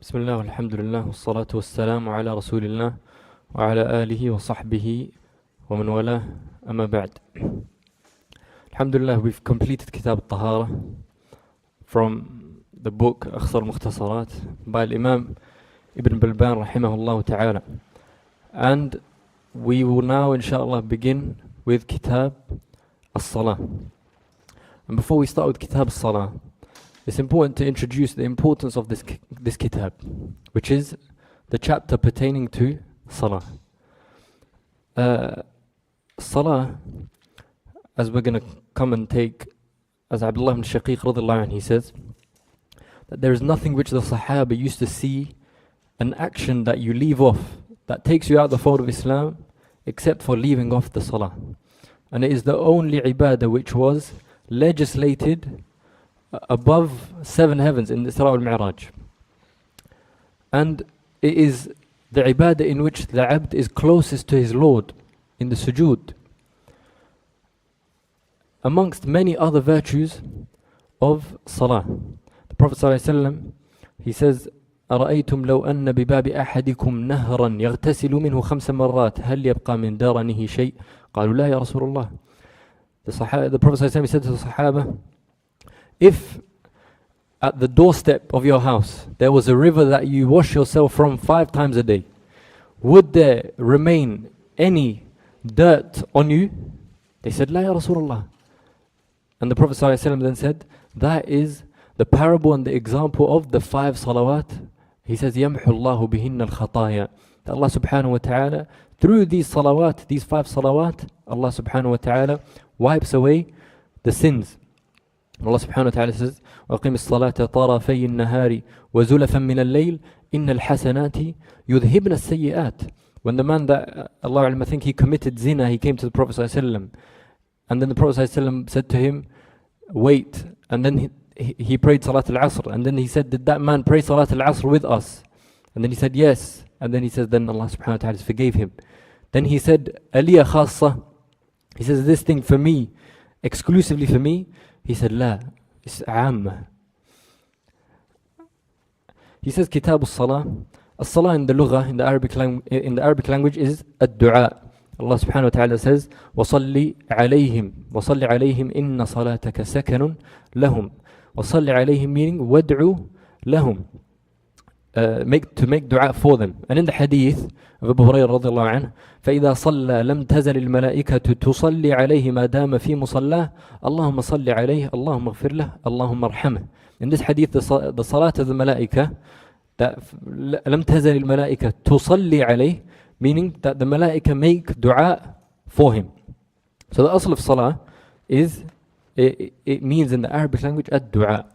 بسم الله والحمد لله والصلاة والسلام على رسول الله وعلى آله وصحبه ومن والاه أما بعد. Alhamdulillah, we've completed Kitab al-Tahara from the book Akhsar Al-Mukhtasarat by Imam Ibn Bilban rahimahullah ta'ala, and we will now inshallah begin with Kitab al-Salah. And before we start with Kitab al-Salah, it's important to introduce the importance of this kitab, which is the chapter pertaining to Salah. Salah, as we're going to come and take, as Abdullah ibn Shaqiq radhiallahu anhu, he says that there is nothing which the Sahaba used to see, an action that you leave off, that takes you out the fold of Islam, except for leaving off the Salah. And it is the only ibadah which was legislated above 7 heavens in the Isra al-Mi'raj. And it is the ibadah in which the abd is closest to his Lord in the sujood, amongst many other virtues of Salah. The Prophet ﷺ, he says, أرأيتم لو أن بباب أحدكم نهرا يغتسل منه 5 مرات هل يبقى من درنه شيء؟ قالوا لا يا رسول الله. The Prophet ﷺ, he said to the Sahaba, if at the doorstep of your house there was a river that you wash yourself from 5 times a day, would there remain any dirt on you? They said, La ya Rasulullah. And the Prophet ﷺ then said, that is the parable and the example of the 5 salawat. He says, يَمْحُ اللَّهُ بِهِنَّ الْخَطَايَا. That Allah subhanahu wa ta'ala, through these salawat, these 5 salawat, Allah subhanahu wa ta'ala wipes away the sins. Allah subhanahu wa ta'ala says, وَأَقِمِ الصَّلَاةَ طَرَفَيِ النَّهَارِ وَزُلَفًا مِنَ اللَّيْلِ إِنَّ الْحَسَنَاتِ يُذْهِبْنَ السَّيِّئَاتِ. When the man that, Allah I think he committed zina, he came to the Prophet ﷺ, and then the Prophet ﷺ said to him, wait. And then he prayed Salat al-Asr, and then he said, did that man pray Salat al-Asr with us? And then he said, yes. And then he says, then Allah subhanahu wa ta'ala forgave him. Then he said, Aliyah khassa. He says, this thing for me, exclusively for me? He said, La, it's Amma. He says, Kitab al-Salah. Al-Salah in the Lugha, in the Arabic language is ad-du'a. Allah subhanahu wa ta'ala says, وَصَلِّ عَلَيْهِمْ وَصَلِّ عَلَيْهِمْ إِنَّ صَلَاتَكَ سَكَنٌ لَهُمْ. وَصَلِّ عَلَيْهِمْ meaning وَادْعُ لَهُمْ. To make dua for them. And in the hadith of Abu Hurairah radiallahu anhu, فإذا صلى لم تزل الملائكة تصلي عليه ما دام في مصلاه اللهم صل عليه اللهم اغفر له اللهم ارحمه. In this hadith, the salat of the malaika, that لم تزل الملائكة تصلي عليه, meaning that the malaika make dua for him. So the asl of salah is, it means in the Arabic language ad-dua.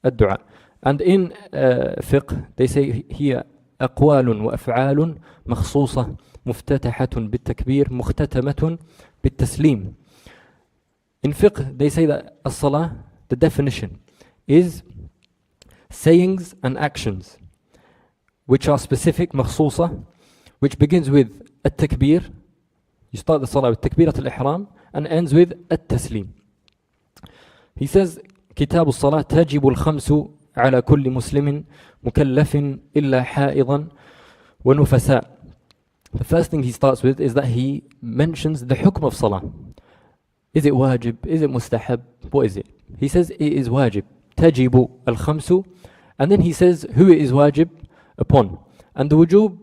Ad-dua. And in fiqh, they say here أقوال وأفعال مخصوصة مفتتحة بالتكبير مختتمة بالتسليم. In fiqh, they say that as-salah, the definition is sayings and actions which are specific, مخصوصة, which begins with at-takbir. You start the salah with takbirat al-ihram and ends with at-taslim. He says, كتاب الصلاة تجب الخمس على كل مسلم مكلف إلا حائضا ونفساء. The first thing he starts with is that he mentions the hukm of salah. Is it wajib? Is it mustahab? What is it? He says it is wajib. تجب الخمس. And then he says who it is wajib upon. And the wujub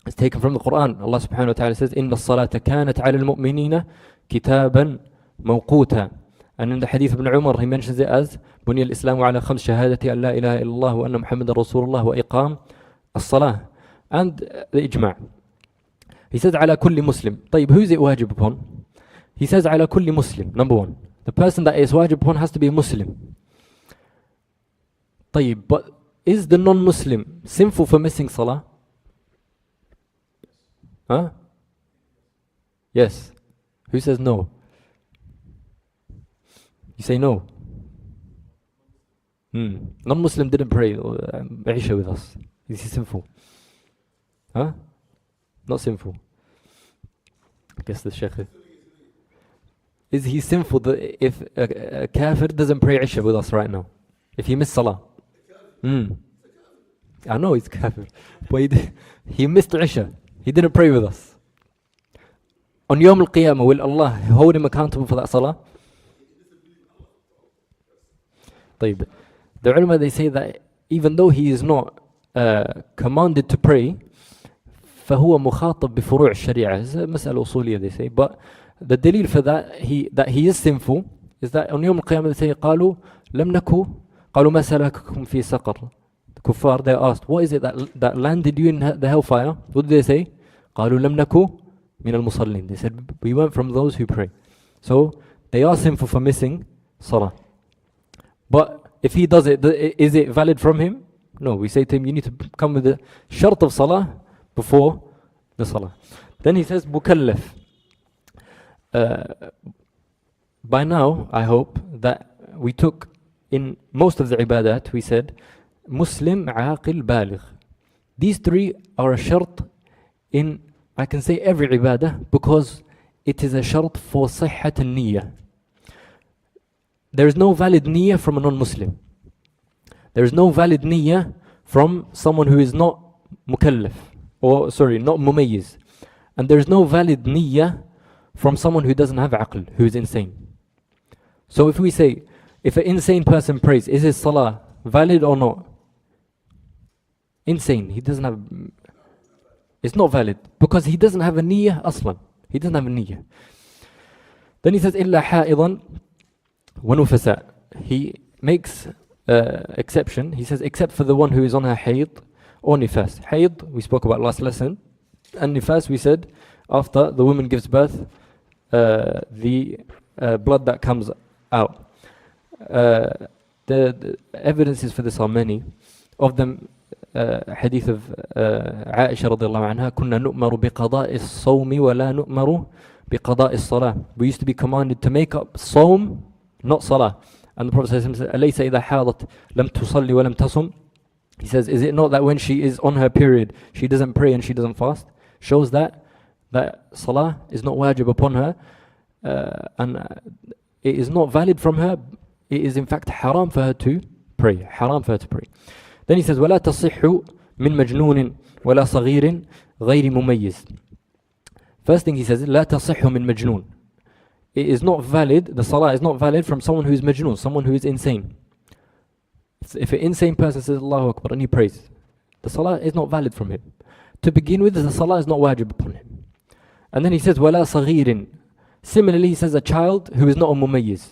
is taken from the Quran. Allah subhanahu wa ta'ala says, إِنَّ الصَّلَاةَ كَانَتْ عَلَى الْمُؤْمِنِينَ كِتَابًا مَوْقُوتًا. And in the hadith of Ibn Umar, he mentions it as بُنِيَ الْإِسْلَامُ عَلَى خَمْسِ شَهَادَةِ أَنْ لَا إِلَهَ إِلَّا اللَّهُ وَأَنَّ مُحَمَّدًا رَسُولُ اللَّهِ وَإِقَامِ الصَّلَاةِ. And the ijma'. He says على كل مسلم. طيب, who is it wajib upon? He says على كل مسلم. Number 1, the person that is wajib upon has to be a Muslim. طيب, but is the non-Muslim sinful for missing salah? Huh? Yes. Who says no? You say no. Non-Muslim didn't pray Isha with us. Is he sinful? Huh? Not sinful. I guess the Sheikh. Is he sinful if a kafir doesn't pray Isha with us right now? If he missed salah? I know he's kafir, but he missed Isha. He didn't pray with us. On Yawm al-Qiyamah, will Allah hold him accountable for that salah? طيب. The ulama, they say that even though he is not commanded to pray, فهو مخاطب بفروع الشريعة. It's a مسألة أصولية, they say. But the dalil for that he is sinful is that on Yawm al-Qiyamah they say قالوا لم نكو قالوا ما سلككم في سقر. The kuffar, they asked, what is it that landed you in the hellfire? What did they say? قالوا لم نكو من المصلين. They said, we weren't from those who pray. So they are sinful for missing salah. But if he does it, is it valid from him? No, we say to him, you need to come with the shart of salah before the salah. Then he says, mukallaf. By now, I hope that we took in most of the ibadat, we said, Muslim, aqil, baligh. These three are a shart in, I can say, every ibadah, because it is a shart for sihhat al-niyyah. There is no valid niyyah from a non-Muslim. There is no valid niyyah from someone who is not mukallaf, or sorry, not mumayyiz. And there is no valid niyyah from someone who doesn't have aql, who is insane. So if we say, if an insane person prays, is his salah valid or not? Insane, he doesn't have, it's not valid, because he doesn't have a niyyah aslan. He doesn't have a niyyah. Then he says, إِلَّا حَائِضًا وَنُفَسَاء. He makes exception. He says, except for the one who is on her hayd or nifas. Hayd, we spoke about last lesson. And nifas, we said, after the woman gives birth, the blood that comes out. The evidences for this are many. Of them, hadith of Aisha radiallahu anha, كُنَّا نُؤْمَرُ بِقَضَاءِ الصَّوْمِ وَلَا نُؤْمَرُ بِقَضَاءِ الصَّلَاةِ. We used to be commanded to make up sawm, not salah. And the Prophet says, أَلَيْسَ إِذَا حَاضَتْ لَمْ تُصَلِّ وَلَمْ تَصُمْ. He says, is it not that when she is on her period, she doesn't pray and she doesn't fast? Shows that salah is not wajib upon her, and it is not valid from her. It is in fact haram for her to pray. Haram for her to pray. Then he says, وَلَا تَصِحُّ مِن مَجْنُونٍ وَلَا صَغِيرٍ غَيْرِ مُمَيِّزٍ. First thing he says, لَا تَصِحُّ مِن مَجْنُونٍ. It is not valid, the salah is not valid from someone who is majnoon, someone who is insane. If an insane person says Allahu Akbar and he prays, the salah is not valid from him. To begin with, the salah is not wajib upon him. And then he says, وَلَا صَغِيرٍ. Similarly, he says a child who is not a mumayyiz.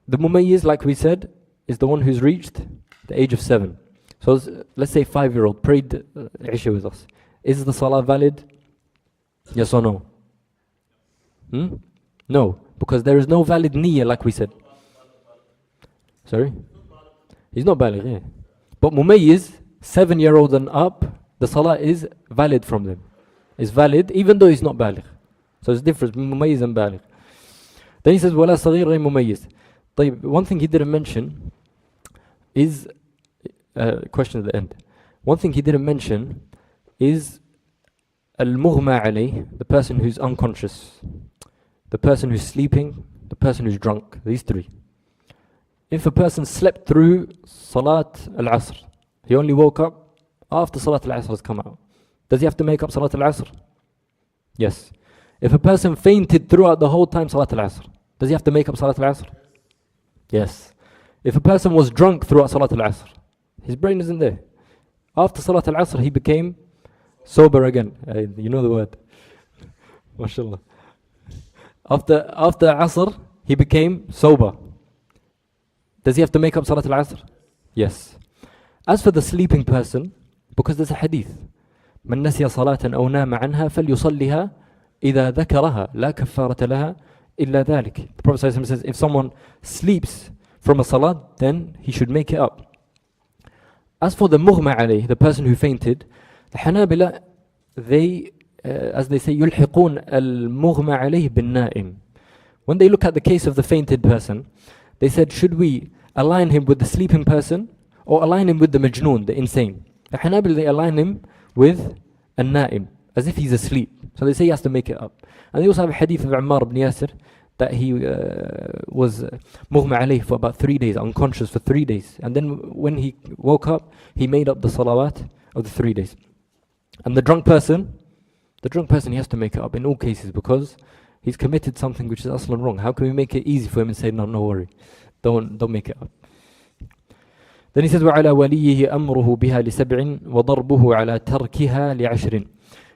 The mumayyiz, like we said, is the one who's reached the age of 7. So let's say 5-year-old prayed Isha with us. Is the salah valid? Yes or no? No, because there is no valid niyyah, like we said. Sorry? He's not baligh, yeah. But mumayyiz, 7-year-old and up, the salah is valid from them. It's valid even though he's not baligh. So there's a difference between mumayyiz and baligh. Then he says, وَلَا صَغِيرٍ غَيْرِ مُمَيِّزٍ. طيب, one thing he didn't mention is, question at the end. One thing he didn't mention is al-mughma alayh, the person who's unconscious, the person who's sleeping, the person who's drunk. These three. If a person slept through Salat al-Asr, he only woke up after Salat al-Asr has come out, does he have to make up Salat al-Asr? Yes. If a person fainted throughout the whole time Salat al-Asr, does he have to make up Salat al-Asr? Yes. If a person was drunk throughout Salat al-Asr, his brain isn't there. After Salat al-Asr, he became sober again. You know the word. MashaAllah. After Asr, he became sober. Does he have to make up Salat al-Asr? Yes. As for the sleeping person, because there's a hadith, من نسي صلاة أو نام عنها فليصليها إذا ذكرها لا كفارة لها إلا ذلك. The Prophet says, if someone sleeps from a salat, then he should make it up. As for the mughma alayh, the person who fainted, the Hanabila, they, as they say, يلحقون المغمى عليه بالنائم. When they look at the case of the fainted person, they said, should we align him with the sleeping person or align him with the majnoon, the insane? The Hanabila, they align him with an-na'im, as if he's asleep. So they say he has to make it up. And they also have a hadith of Ammar ibn Yasir that he was mughma alayh for about 3 days, unconscious for 3 days. And then when he woke up, he made up the salawat of the 3 days. And the drunk person, he has to make it up in all cases because he's committed something which is aslan wrong. How can we make it easy for him and say, no worry, don't make it up. Then he says, وَعَلَى وَلِيِّهِ أَمْرُهُ بِهَا لِسَبْعٍ وَضَرْبُهُ عَلَى تَرْكِهَا لِعَشْرٍ.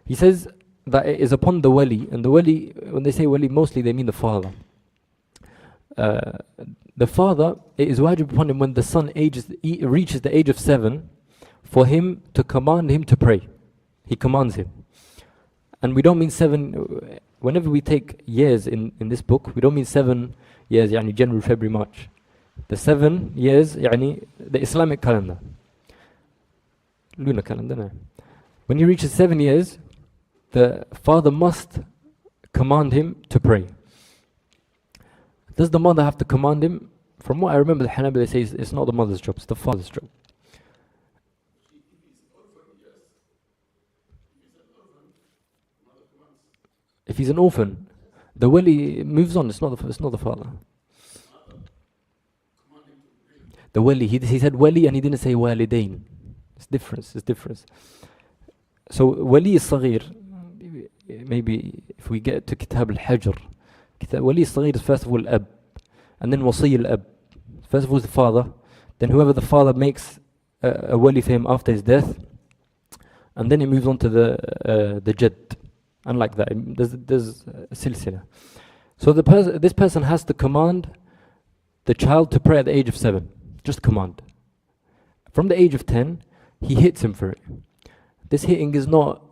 He says that it is upon the wali, and the wali, when they say wali, mostly they mean the father. The father, it is wajib upon him when the son reaches the age of 7 for him to command him to pray. He commands him. And we don't mean 7, whenever we take years in this book, we don't mean 7 years, yani January, February, March. The 7 years, yani the Islamic calendar. Lunar calendar, no. When he reaches 7 years, the father must command him to pray. Does the mother have to command him? From what I remember, the Hanbali says it's not the mother's job, it's the father's job. If he's an orphan, the wali moves on, it's not the father. The wali, he said wali and he didn't say walidain. It's difference. So wali al-saghir, maybe if we get to Kitab al-Hajr, wali al-saghir is first of all ab, and then wasi al-ab. First of all is the father, then whoever the father makes a wali for him after his death, and then it moves on to the jad. And like that, there's a silsila. So this person has to command the child to pray at the age of 7. Just command. From the age of 10, he hits him for it. This hitting is not,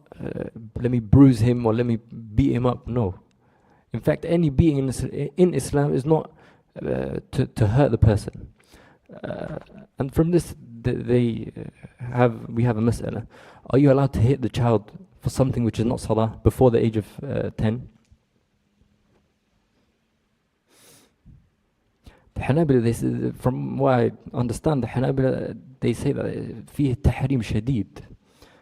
let me bruise him or let me beat him up. No. In fact, any beating in Islam is not to hurt the person. And from this, we have a mas'ala. Are you allowed to hit the child for something which is not salah before the age of 10? The Hanabila, they say, from what I understand, the Hanabila, they say that فيه تحريم شديد,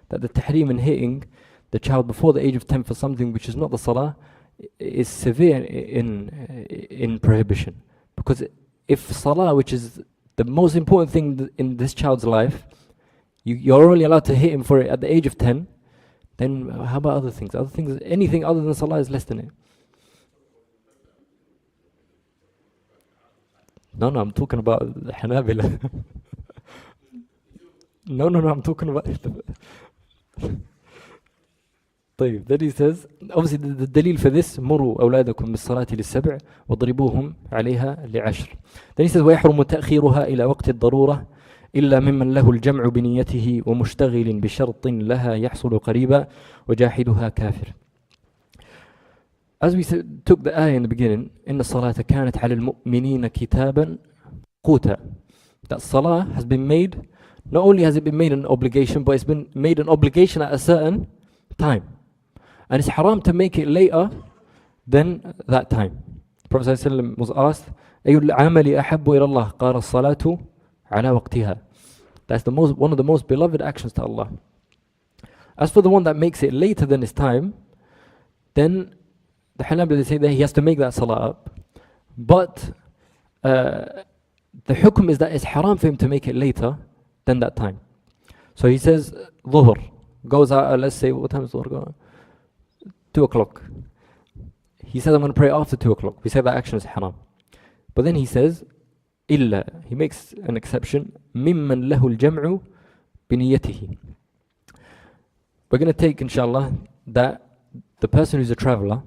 that the tahrim in hitting the child before the age of 10 for something which is not the salah is severe in prohibition. Because if salah, which is the most important thing in this child's life, you're only allowed to hit him for it at the age of 10, then how about other things? Anything other than salah is less than it. No, I'm talking about the Hanabila. No, I'm talking about طيب, then he says, obviously the dalil for this, مروا أولادكم بالصلاة للسبع واضربوهم عليها لعشر. Then he says, ويحرم تأخيرها إلى وقت الضرورة إلا ممن له الجمع بنيته ومشتغل بشرط لها يحصل قريبا وجاحدها كافر. As we took the ayah in the beginning, إن الصلاة كانت على المؤمنين كتابا قوتا. That salah has been made, not only has it been made an obligation, but it's been made an obligation at a certain time. And it's haram to make it later than that time. Prophet ﷺ was asked, أي العمل أحب إلى الله؟ قال الصلاة على وقتها. That's one of the most beloved actions to Allah. As for the one that makes it later than his time, then the Hanabila say that he has to make that salah up. But the hukum is that it's haram for him to make it later than that time. So he says, Dhuhr goes out, let's say, what time is Dhuhr going? 2 o'clock. He says, I'm going to pray after 2 o'clock. We say that action is haram. But then he says, إلا, he makes an exception, ممن له الجمع بنيته. We're going to take, inshallah, that the person who's a traveler,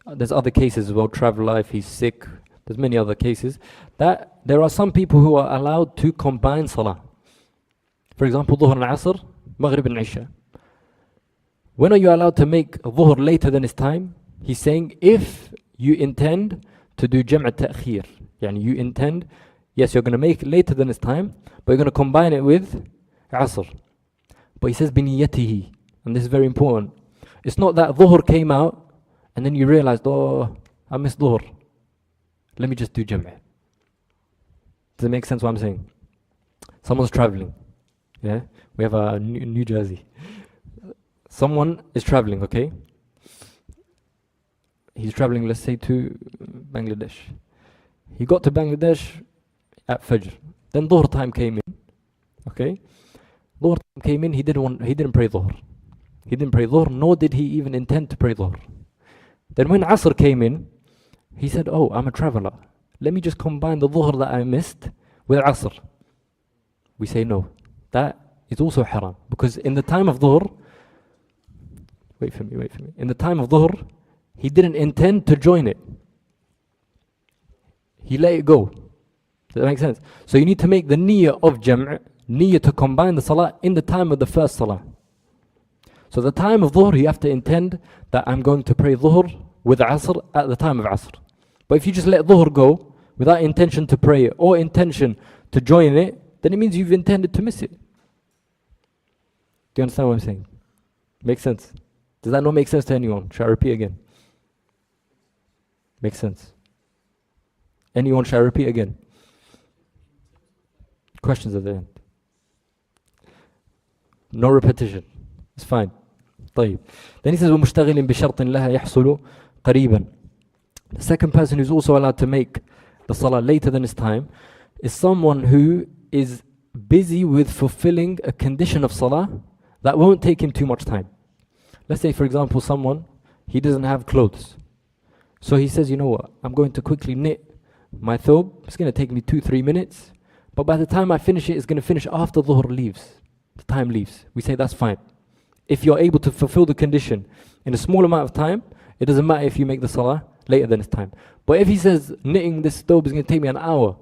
there's other cases as well, traveler, if he's sick, there's many other cases, that there are some people who are allowed to combine salah. For example, Dhuhr and Asr, Maghrib and Isha. When are you allowed to make Dhuhr later than his time? He's saying, if you intend to do Jam' al-Ta'khir, yani you intend, yes, you're going to make it later than his time, but you're going to combine it with Asr. But he says, biniyatihi, and this is very important. It's not that Dhuhr came out, and then you realized, oh, I missed Dhuhr. Let me just do Jam'. Does it make sense what I'm saying? Someone's traveling. Yeah, we have a New Jersey. Someone is traveling, okay? he's traveling, let's say, to Bangladesh. He got to Bangladesh at Fajr. Then Dhuhr time came in. Okay? Dhuhr time came in, he didn't pray Dhuhr. He didn't pray Dhuhr, nor did he even intend to pray Dhuhr. Then when Asr came in, he said, oh, I'm a traveler. Let me just combine the Dhuhr that I missed with Asr. We say no. That is also haram. Because in the time of Dhuhr, wait for me. In the time of Dhuhr, he didn't intend to join it. He let it go. Does that make sense? So you need to make the niyyah of jam', niyyah to combine the salah in the time of the first salah. So the time of Dhuhr, you have to intend that I'm going to pray Dhuhr with Asr at the time of Asr. But if you just let Dhuhr go without intention to pray it or intention to join it, then it means you've intended to miss it. Do you understand what I'm saying? Makes sense? Does that not make sense to anyone? Shall I repeat again? Makes sense. Anyone, shall I repeat again? Questions at the end. No repetition. It's fine. طيب. Then he says, وَمُشْتَغِلٍ بِشَرْطٍ لَهَا يَحْصُلُ قَرِيبًا. The second person who's also allowed to make the salah later than his time is someone who is busy with fulfilling a condition of salah that won't take him too much time. Let's say, for example, someone, he doesn't have clothes. So he says, you know what, I'm going to quickly knit my thobe. It's going to take me 2-3 minutes. But by the time I finish it, it's going to finish after Dhuhr leaves. The time leaves. We say that's fine. If you're able to fulfill the condition in a small amount of time, it doesn't matter if you make the salah later than his time. But if he says, knitting this thobe is going to take me an hour,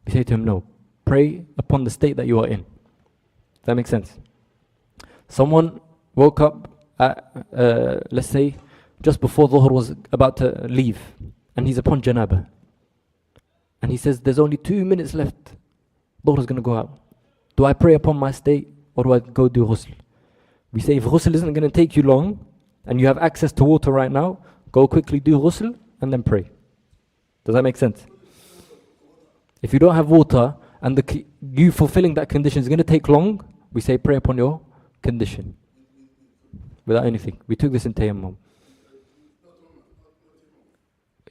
we say to him, no. Pray upon the state that you are in. Does that make sense? Someone woke up at, let's say, just before Dhuhr was about to leave, and he's upon janabah. And he says, there's only 2 minutes left. Dhuhr is going to go out. Do I pray upon my state, or do I go do ghusl? We say, if ghusl isn't going to take you long, and you have access to water right now, go quickly do ghusl, and then pray. Does that make sense? If you don't have water, and you fulfilling that condition is going to take long, we say pray upon your condition. Without anything. We took this in tayammum.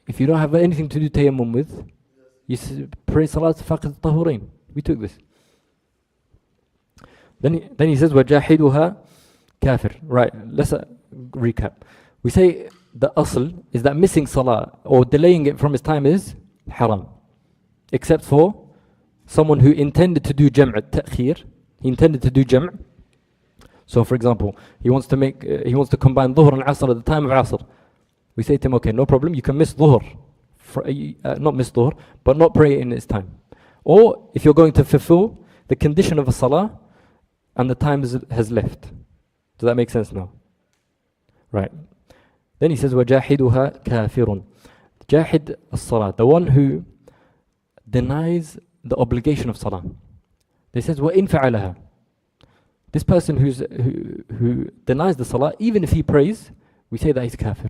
If you don't have anything to do tayammum with, you pray salat faqid tahurain. We took this. Then he says, وَجَاحِدُهَا kafir. Right, let's recap. We say the asl is that missing salah or delaying it from his time is haram. Except for someone who intended to do jam' at-ta'khir. He intended to do jam'. So for example, he wants to combine Dhuhr and Asr at the time of Asr. We say to him, okay, no problem, you can miss Dhuhr. Not miss Dhuhr, but not pray in its time. Or if you're going to fulfill the condition of a salah and the time has left. Does that make sense now? Right. Then he says, وَجَاحِدُهَا كَافِرٌ. Jahid as-salah, the one who denies the obligation of salah. They says, وَإِن فَعَلَهَا. This person who denies the salah, even if he prays, we say that he's kafir.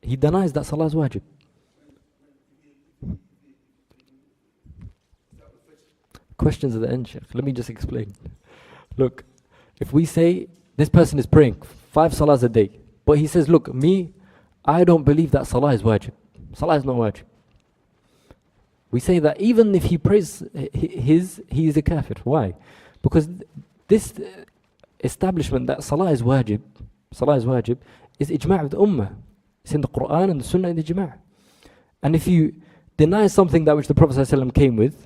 He denies that salah is wajib. Questions at the end, Sheikh. Let me just explain. Look, if we say this person is praying 5 salahs a day, but he says, look, I don't believe that salah is wajib. Salah is not wajib. We say that even if he prays he is a kafir. Why? Because this establishment that salah is wajib is ijma' of the ummah. It's in the Quran and the Sunnah and the ijma'. And if you deny something that which the Prophet ﷺ came with,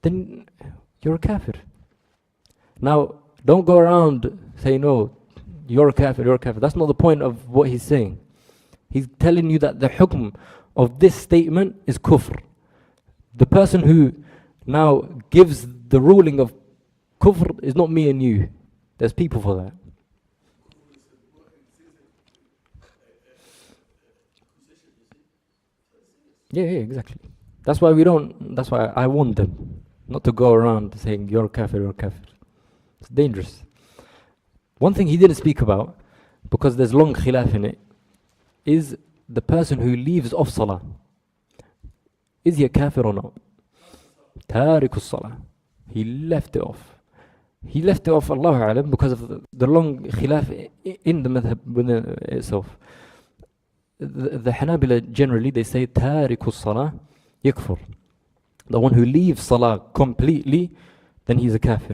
then you're a kafir. Now, don't go around saying, no, you're a kafir. That's not the point of what he's saying. He's telling you that the hukm of this statement is kufr. The person who now gives the ruling of kufr is not me and you. There's people for that. Yeah, exactly. That's why I warned them not to go around saying you're a kafir. It's dangerous. One thing he didn't speak about, because there's long khilaf in it, is the person who leaves off salah. Is he a kafir or not? Tarikus salah. He left it off. Allahu A'lam, because of the long khilaf in the madhab within itself. the Hanabila generally, they say tariku salah yakfur. The one who leaves salah completely, then he's a kafir.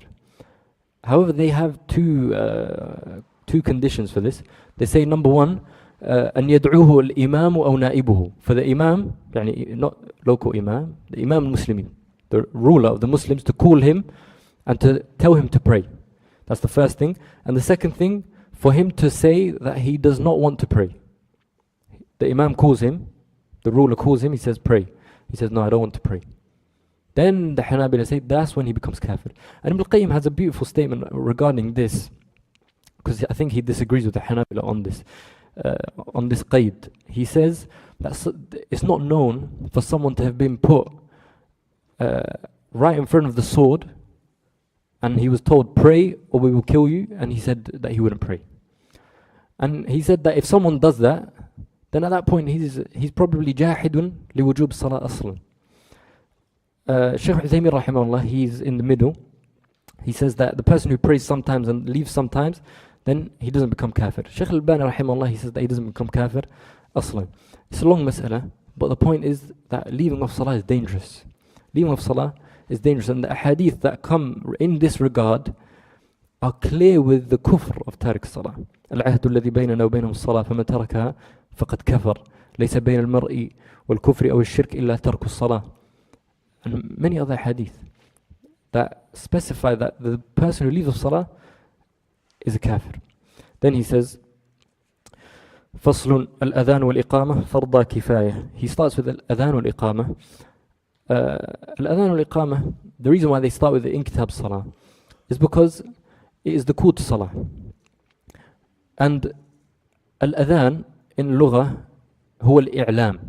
However, they have two conditions for this. They say, number one, أن يدعوه الإمام أو نائبه. For the imam, يعني not local imam, the imam Muslimin, the ruler of the Muslims, to call him and to tell him to pray. That's the first thing. And the second thing, for him to say that he does not want to pray. The imam calls him, the ruler calls him, he says pray. He says, no, I don't want to pray. Then the Hanabila say that's when he becomes kafir. And Ibn al-Qayyim has a beautiful statement regarding this, because I think he disagrees with the Hanabila on this qaid. He says that it's not known for someone to have been put right in front of the sword and he was told pray or we will kill you, and he said that he wouldn't pray. And he said that if someone does that, then at that point he's probably jahidun li wujub salah aslan. Shaykh Uthaymeen rahimahullah, he's in the middle. He says that the person who prays sometimes and leaves sometimes, then he doesn't become kafir. Shaykh Al-Albani rahimahullah, he says that he doesn't become kafir aslan. It's a long mas'ala, but the point is that leaving of salah is dangerous. Leaving of salah is dangerous, and the hadith that come in this regard are clear with the kufr of tarik salah. العهد الذي بيننا وبينهم الصلاة فمن تركها فقد كفر ليس بين المرء والكفر أو الشرك إلا ترك الصلاة. And many other hadith that specify that the person who leaves the salah is a kafir. Then he says, فصل الأذان والإقامة فرض كفاية. He starts with الأذان والإقامة. الأذان والإقامة, the reason why they start with the inkitab salah is because it is the call to salah. And الأذان in lugha هو الإعلام.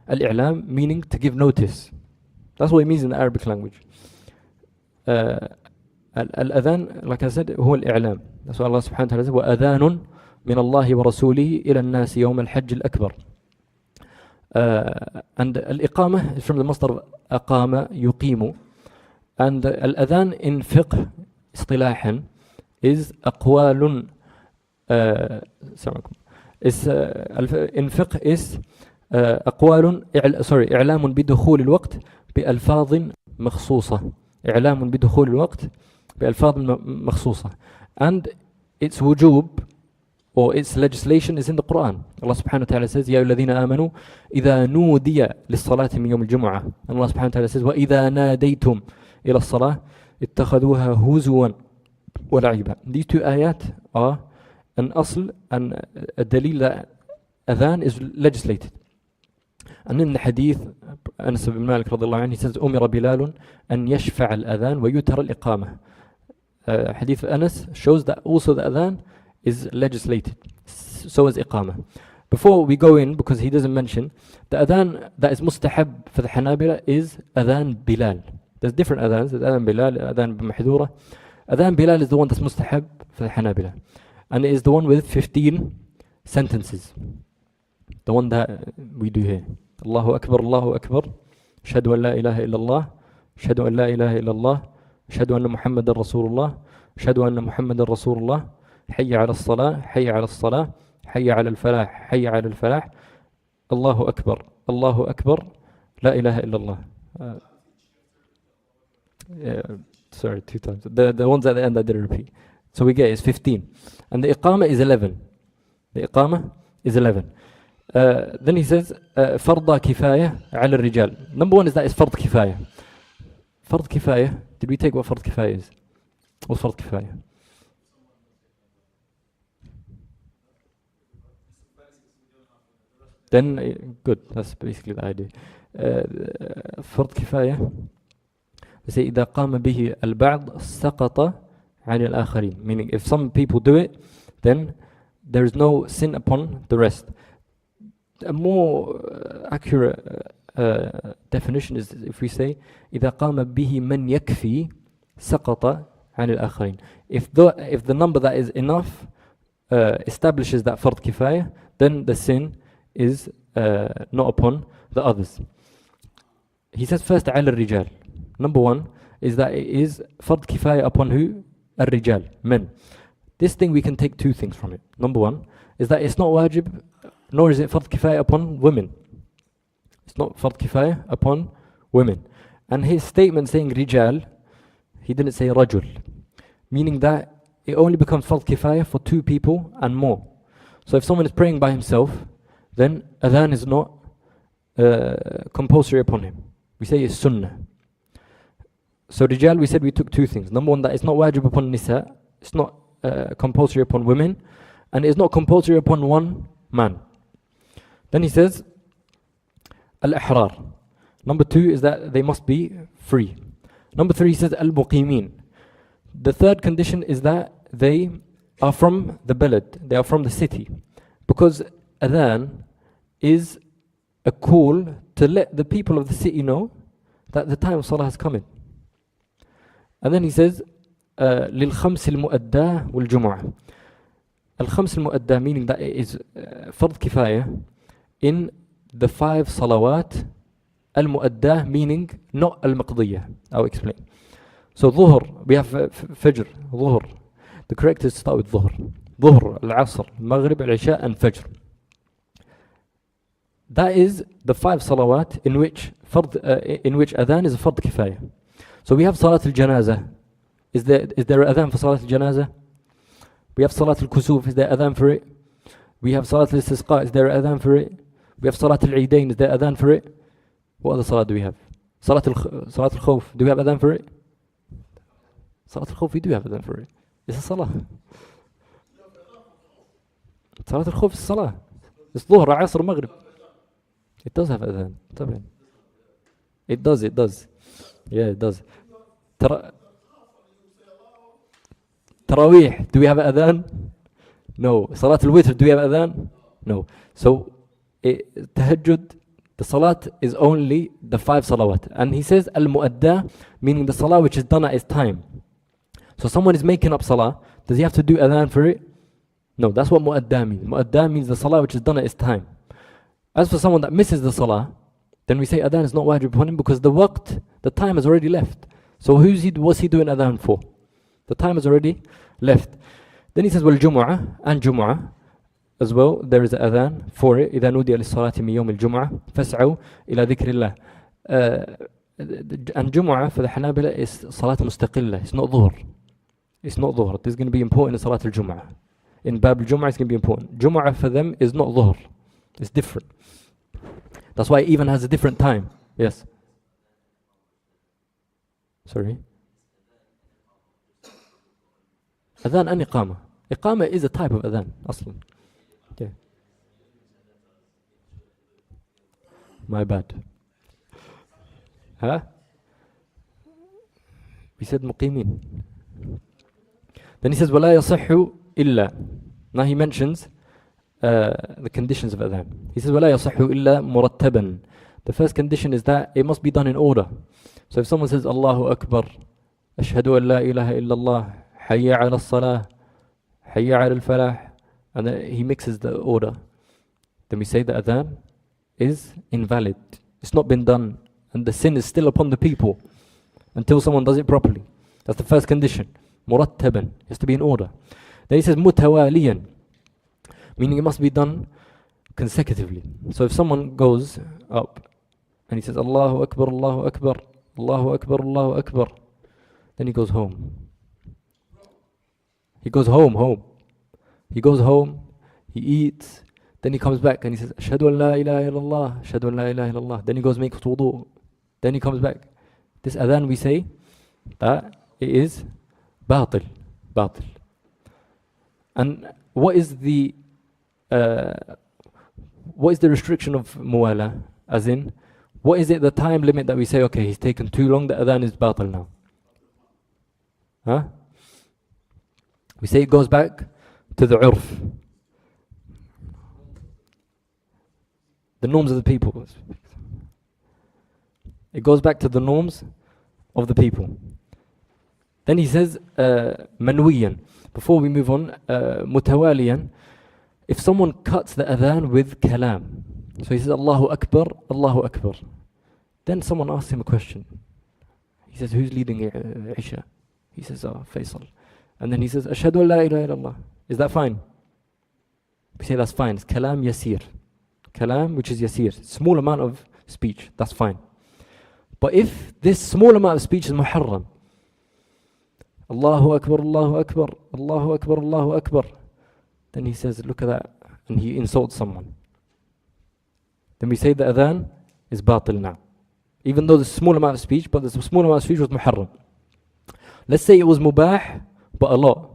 الإعلام meaning to give notice. That's what it means in the Arabic language. الأذان, like I said, هو الإعلام. That's what Allah subhanahu wa ta'ala says, وأذان من الله ورسوله إلى الناس يوم الحج الأكبر. And الإقامة is from the masdar أقام يقيم. And الأذان in fiqh اصطلاحا is أقوال is in fiqh is أقوال إعلام بدخول الوقت بألفاظ مخصوصة. إعلام بدخول الوقت بألفاظ مخصوصة. And its wujub or its legislation is in the Quran. Allah subhanahu wa ta'ala says, يا الذين آمنوا إذا نودي للصلاة من يوم الجمعة. And Allah subhanahu wa ta'ala says, وإذا ناديتم إلى الصلاة اتخذوها هزوا ولعبا. These two ayat are an asl and a dalil that adhan is legislated. And in the hadith, Anas ibn Malik radiallahu anhu, he says, أمر بلال أن يشفع الأذان ويتر الإقامة. Hadith Anas shows that also the adhan is legislated. So is iqamah. Before we go in, because he doesn't mention, the adhan that is mustahab for the Hanabila is adhan Bilal. There's different adhans, adhan Bilal, adhan Mahdura. Adhan Bilal is the one that's mustahab for the Hanabila. And it is the one with 15 sentences. The one that we do here. Allahu Akbar, Allahu Akbar. Ashhadu an la ilaha illallah. Ashhadu an la ilaha illallah. Ashhadu anna Muhammadan Rasulullah. Ashhadu anna Muhammadan Rasulullah. حي على الصلاة حي على الصلاة حي على الفلاح حي على الفلاح الله أكبر الله أكبر لا إله إلا الله. Sorry, 2 times. The ones at the end I didn't repeat. So we get is 15. And the iqamah is 11. The iqamah is 11. Then he says فرض كفاية على الرجال. Number one is that it's فرض كفاية. فرض كفاية. Did we take what فرض كفاية is? What's فرض كفاية? Then good, that's basically the idea. فرض كفاية. They say إذا قام به البعض سقط عن الآخرين. Meaning if some people do it, then there is no sin upon the rest. A more accurate definition is if we say إذا قام به من يكفي سقط عن الآخرين. If the number that is enough establishes that فرض كفاية, then the sin is not upon the others. He says first على الرجال. Number one is that it is فرض كفاية upon who? الرجال, men. This thing we can take two things from it. Number one is that it's not wajib nor is it fard kifaya upon women. It's not fard kifaya upon women. And his statement saying rijal, he didn't say rajul, meaning that it only becomes fard kifaya for 2 people and more. So if someone is praying by himself, then adhan is not compulsory upon him. We say it's sunnah. So rijal, we said we took 2 things. Number 1, that it's not wajib upon nisa, it's not compulsory upon women, and it's not compulsory upon 1 man. Then he says al-ihrar. Number 2 is that they must be free. Number 3, he says al-muqimin. The third condition is that they are from the balad, they are from the city, because adhan is a call to let the people of the city know that the time of salah has come in. And then he says للخمس المؤدى والجمعة. الخمس المؤدى, meaning that it is fard kifaya in the 5 salawat. Al-mu'addah, meaning not al-maqdiyah. I'll explain. So dhuhr, we have fajr, dhuhr. The correct is to start with dhuhr. Dhuhr, al-asr, maghrib, al-isha, and fajr. That is the 5 salawat in which adhan is a fard kifaya. So we have salat al-janazah. Is there adhan for salat al-janazah? We have salat al-kusuf. Is there adhan for it? We have salat al-istisqa. Is there adhan for it? We have salat al-eidain. Is there adhan for it? What other salat do we have? Salat al-khawf. Do we have adhan for it? Salat al-khawf, we do have adhan for it. It's a salah. Salat al-khawf is a salah. It's dhuhr, asr, maghrib. It does have adhan. It does. Yeah, it does. Tarawih, do we have adhan? No. Salat al-witr, do we have adhan? No. So, tahajjud, the salat is only the 5 salawat. And he says al-mu'adda, meaning the salah which is done at its time. So someone is making up salah, does he have to do adhan for it? No, that's what mu'adda means. Mu'adda means the salah which is done at its time. As for someone that misses the salah, then we say adhan is not wajib upon him because the time has already left. So what's he doing adhan for? The time has already left. Then he says, well, jumu'ah, and jumu'ah as well, there is an adhan for it. إذا نودي للصلاة من يوم الجمعة فاسعوا إلى ذكر الله. And jumu'ah for the Hanabila is salat mustaqillah. It's not dhuhr. It's not dhuhr. This is going to be important in salat al-jumu'ah. In bab al-jumu'ah it's going to be important. Jumu'ah for them is not dhuhr. It's different. That's why it even has a different time. Yes. Sorry. Adhan and iqama. Iqama is a type of adhan, aslan. Yeah. My bad. Huh? We said muqimin. Then he says, وَلَا يَصَحُّ إِلَّا. Now he mentions the conditions of adhan. He says, وَلَا يَصَحُّ إِلَّا مُرَتَّبًا. The first condition is that it must be done in order. So if someone says, Allahu Akbar, Ashhadu an la ilaha illallah, Hayya ala salah, Hayya ala al-falah, and then he mixes the order, then we say the adhan is invalid. It's not been done, and the sin is still upon the people until someone does it properly. That's the first condition. Murattaban, it has to be in order. Then he says mutawaliyan, meaning it must be done consecutively. So if someone goes up and he says Allahu Akbar, Allahu Akbar, Allahu Akbar, Allahu Akbar, then he goes home. He goes home. He goes home, he eats, then he comes back and he says Ashhadu an la ilaha illallah, Ashhadu an la ilaha illallah. Then he goes makes wudu. Then he comes back. This adhan, we say that it is batil. And what is the restriction of muwala? As in, what is it the time limit that we say, okay, he's taken too long, the adhan is batil now? Huh? We say it goes back to the urf, the norms of the people. It goes back to the norms of the people. Then he says manwiyan. Before we move on, mutawaliyan, if someone cuts the adhan with kalam, so he says Allahu Akbar, Allahu Akbar, then someone asks him a question. He says, who's leading Isha? He says, Faisal. And then he says, Ashhadu an la ilaha illallah. Is that fine? We say that's fine. It's kalam yasir. kalam which is yasir, small amount of speech, that's fine. But if this small amount of speech is muharram, Allahu Akbar, Allahu Akbar, Allahu Akbar, Allahu Akbar, then he says, look at that, and he insults someone. Then we say the adhan is batil now. Even though there's a small amount of speech, but the small amount of speech was muharram. Let's say it was mubah, but a lot.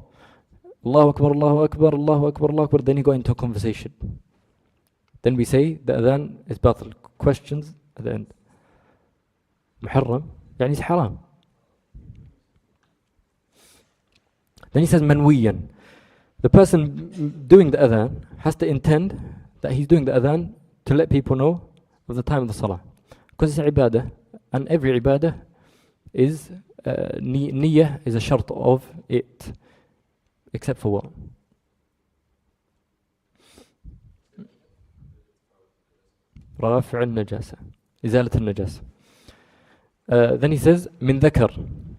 Allahu Akbar, Allahu Akbar, Allahu Akbar, Allahu Akbar, then he got into a conversation. Then we say the adhan is batil. Questions at the end. Muharram, يعني it's haram. Then he says manwiyan. The person doing the adhan has to intend that he's doing the adhan to let people know of the time of the salah. Because it's ibadah, and every ibadah is niyyah is a shart of it. Except for what? رافع النجاسة, إزالة النجاسة. Then he says min dhakar.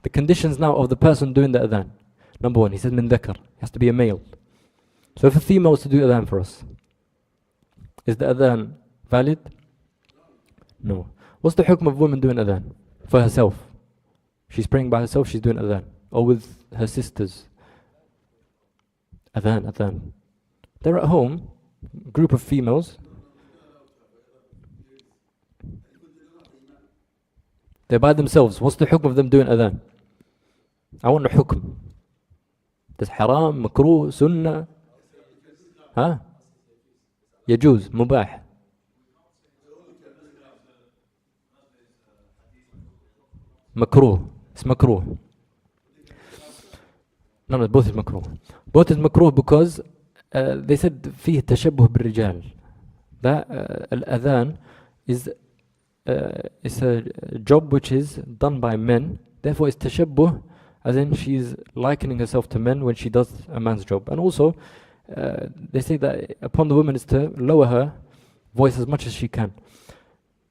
The conditions now of the person doing the adhan. Number one, he says min dhakar. He has to be a male. So if a female was to do adhan for us, is the adhan valid? No. What's the hukm of woman doing adhan for herself? She's praying by herself, she's doing adhan, or with her sisters. Adhan. They're at home, group of females. They're by themselves. What's the hukm of them doing adhan? I want a hukm. Does haram, makruh, sunnah? Huh? Yajuz, mubah. Makruh. It's makruh. No, both is makruh. Both is makruh because they said فيه تشبه بالرجال. That al-adhan is it's a job which is done by men. Therefore, it's tashabbuh, as in she's likening herself to men when she does a man's job. And also, they say that upon the woman is to lower her voice as much as she can.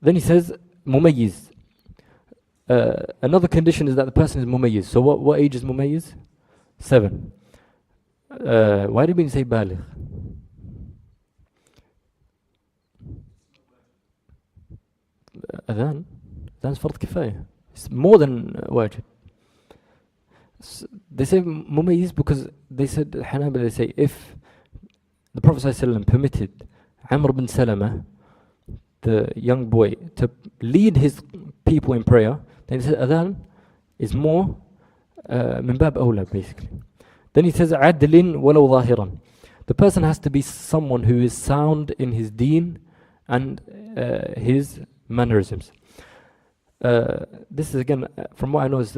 Then he says mumayyiz. Another condition is that the person is mumayyiz. So what age is mumayyiz? 7. Why did we say baligh? Adhan is fard kifaya. It's more than wajib. They say mumayyiz because they said, Hanbali, they say if the Prophet ﷺ permitted Amr bin Salama, the young boy, to lead his people in prayer, then he said adhan is more min bab awla, basically. Then he says adlin walau zahiran. The person has to be someone who is sound in his deen and his mannerisms. This is again, from what I know, is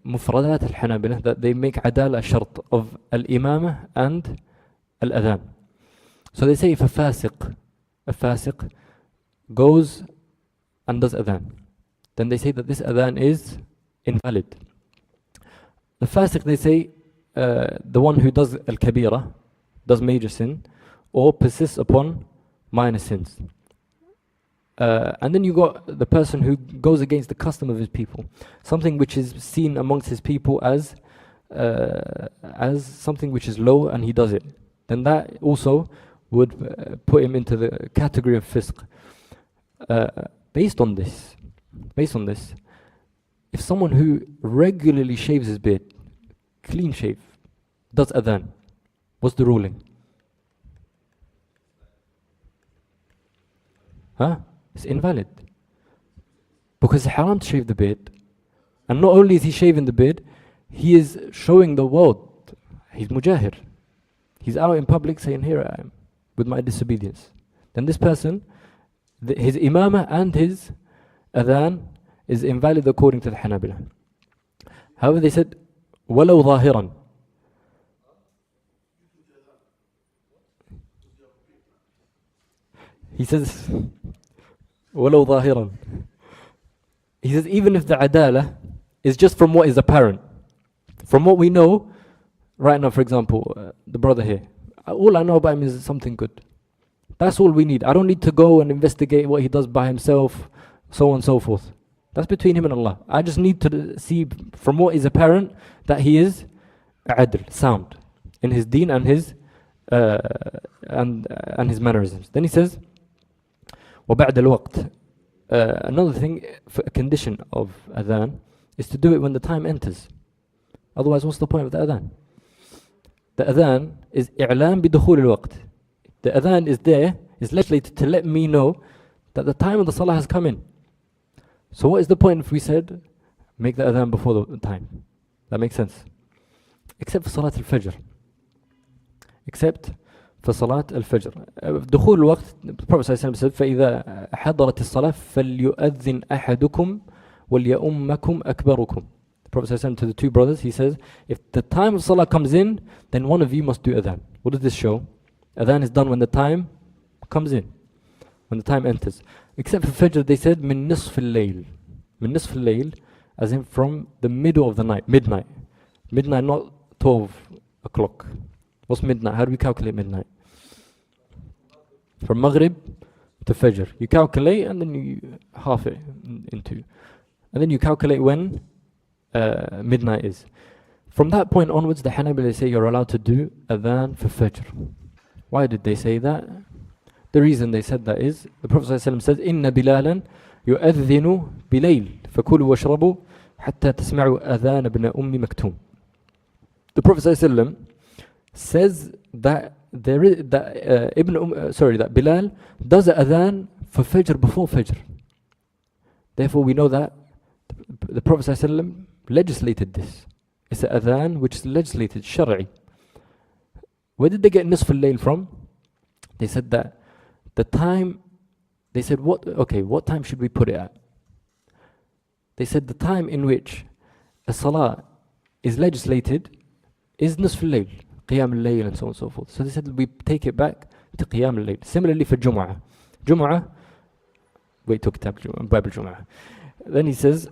mufradat al-Hanabila, that they make adala shart of al-imamah and al-adhan. So they say if a fasiq goes and does adhan, then they say that this adhan is invalid. The fasiq, they say, the one who does al-kabira, does major sin, or persists upon minor sins. And then you got the person who goes against the custom of his people, something which is seen amongst his people as something which is low, and he does it. Then that also would put him into the category of fisq. Based on this, if someone who regularly shaves his beard, clean shave, does adhan, what's the ruling? It's invalid. Because it's haram to shave the beard. And not only is he shaving the beard, he is showing the world. He's mujahir. He's out in public saying, here I am, with my disobedience. Then this person, his imamah and his adhan is invalid according to the Hanabila. However, they said, walau zahiran. He says, walau zahiran. He says, even if the adala is just from what is apparent, from what we know right now, for example, the brother here, all I know about him is something good. That's all we need. I don't need to go and investigate what he does by himself, so on and so forth. That's between him and Allah. I just need to see from what is apparent that he is adl, sound in his deen and his mannerisms. Then he says, وبعد الوقت. Another thing, a condition of adhan is to do it when the time enters. Otherwise, what's the point of the adhan? The adhan is i'lam bidukhul al-waqt. The adhan is there, is legislated to let me know that the time of the salah has come in. So what is the point if we said, make the adhan before the time? That makes sense. Except for salat al-fajr. Except for salat al-fajr. دخول الوقت, the Prophet ﷺ said, فَإِذَا حَضَرَتِ الصَّلَاةِ فَلْيُؤَذِّنْ أَحَدُكُمْ وَلْيَؤُمَّكُمْ أَكْبَرُكُمْ. The Prophet ﷺ to the two brothers, he says, if the time of salah comes in, then one of you must do adhan. What does this show? Adhan is done when the time comes in, when the time enters. Except for fajr, they said, min nisf al-layl. Min nisf al-layl, as in from the middle of the night, midnight. Midnight, not 12 o'clock. What's midnight? How do we calculate midnight? From Maghrib to Fajr. You calculate and then you half it into. And then you calculate when midnight is. From that point onwards, the Hanbali say you're allowed to do adhan for Fajr. Why did they say that? The reason they said that is, the Prophet ﷺ says, إِنَّ بِلَالًا يُؤَذِّنُ بِلَيْلٍ فَكُلُوا وَاشْرَبُوا حَتَّى تَسْمَعُوا أَذَانَ ابْنَ أُمِّ مَكْتُومٍ. The Prophet ﷺ says that there is that Bilal does an adhan for Fajr before Fajr. Therefore, we know that the Prophet ﷺ legislated this. It's an adhan which is legislated, shari'i. Where did they get nisf al-layl from? They said that the time, they said, what time should we put it at? They said the time in which a salah is legislated is nisf al-layl, qiyam al-layl and so on and so forth. So they said we take it back to qiyam al-layl. Similarly for Jum'ah. Wait till kitab Bab al-Jum'ah. Then he says,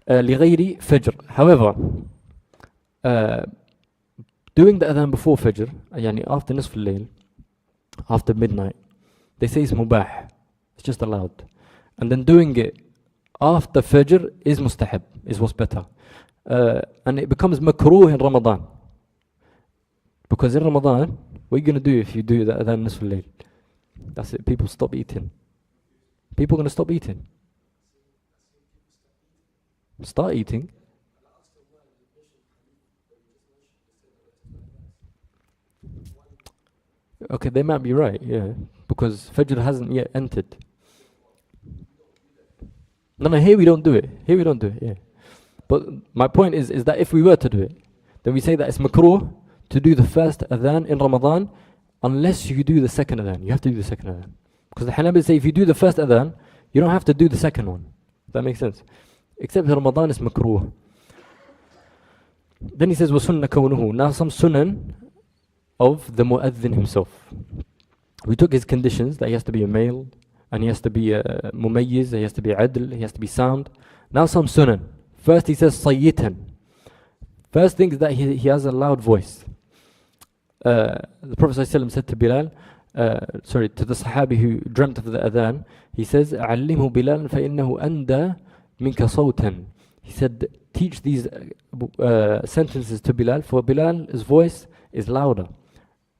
لغير فجر. However, doing the adhan before Fajr, yani after nisf al-layl, after midnight, they say it's mubah, it's just allowed. And then doing it after Fajr is mustahab, is what's better. And it becomes makruh in Ramadan. Because in Ramadan, what are you going to do if you do the adhan nisf al-layl? That's it, people stop eating. People are going to stop eating. Start eating. Okay, they might be right, yeah. Because Fajr hasn't yet entered. No, here we don't do it. Yeah. But my point is that if we were to do it, then we say that it's makruh to do the first adhan in Ramadan unless you do the second adhan. You have to do the second adhan. Because the Hanbali say if you do the first adhan, you don't have to do the second one. That makes sense. Except in Ramadan is makruh. Then he says, وَسُنَّ كَوْنُهُ. Now some sunan of the mu'adhin himself. We took his conditions, that he has to be a male, and he has to be mumayyiz, he has to be adl, he has to be sound. Now some sunan. First he says sayyitan. First thing is that he has a loud voice. The Prophet ﷺ said to Bilal, to the Sahabi who dreamt of the adhan, he says, عَلِّمْهُ بِلَالًا فَإِنَّهُ أَنْدَى مِنْكَ صَوْتًا. He said, teach these sentences to Bilal, for Bilal's voice is louder.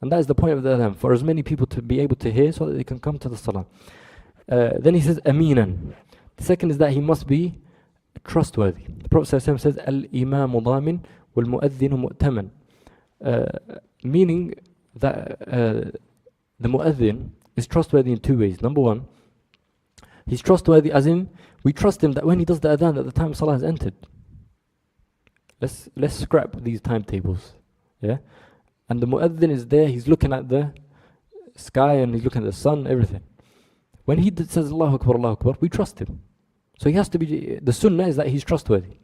And that is the point of the adhan, for as many people to be able to hear so that they can come to the salah. Then he says, aminan. The second is that he must be trustworthy. The Prophet ﷺ says, al-imamu dhamin wal-mu'adhinu mu'taman. Meaning that the mu'adhin is trustworthy in two ways. Number one, he's trustworthy as in, we trust him that when he does the adhan, that the time of salah has entered. Let's scrap these timetables. Yeah? And the mu'adhin is there, he's looking at the sky and he's looking at the sun, everything. When he says Allahu Akbar, we trust him. So he has to be, the sunnah is that he's trustworthy.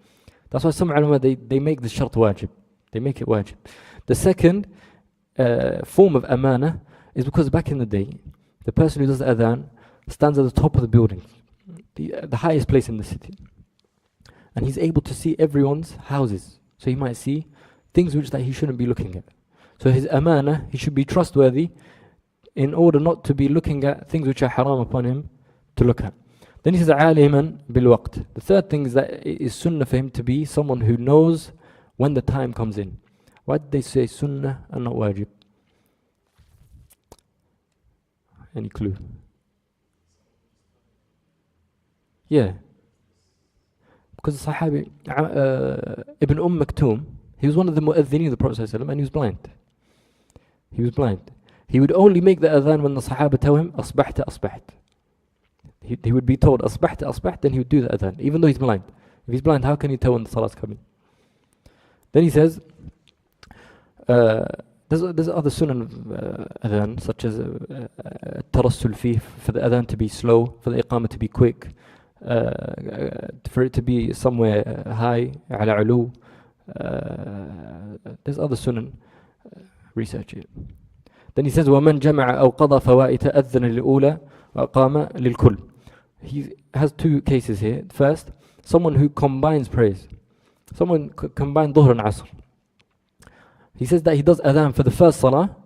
That's why some ulama, they make the shart wajib. They make it wajib. The second form of amana is because back in the day, the person who does the adhan stands at the top of the building, the highest place in the city. And he's able to see everyone's houses. So he might see things which that he shouldn't be looking at. So his amana, he should be trustworthy in order not to be looking at things which are haram upon him to look at. Then he says, aliman bil waqt. The third thing is that it is sunnah for him to be someone who knows when the time comes in. Why did they say sunnah and not wajib? Any clue? Yeah. Because the Sahabi, Ibn Maktoum, he was one of the mu'adhdhinin of the Prophet ﷺ, and he was blind. He was blind. He would only make the adhan when the Sahaba tell him, asbahta, asbaht. He would be told, asbahta, asbaht, then he would do the adhan, even though he's blind. If he's blind, how can he tell when the salat's coming? Then he says, there's other sunan of adhan, such as tarassul fih, for the adhan to be slow, for the iqamah to be quick, for it to be somewhere high, ala ulu. There's other sunan, research it. Then he says, وَمَنْ جَمَعَ أَوْ قَضَى فَوَائِتَ أَذَّنَ لِلْأُولَى وَأَقَامَ لِلْكُلِّ. He has two cases here. First, someone who combines prayers. Someone combined Dhuhr and Asr. He says that he does adhan for the first salah,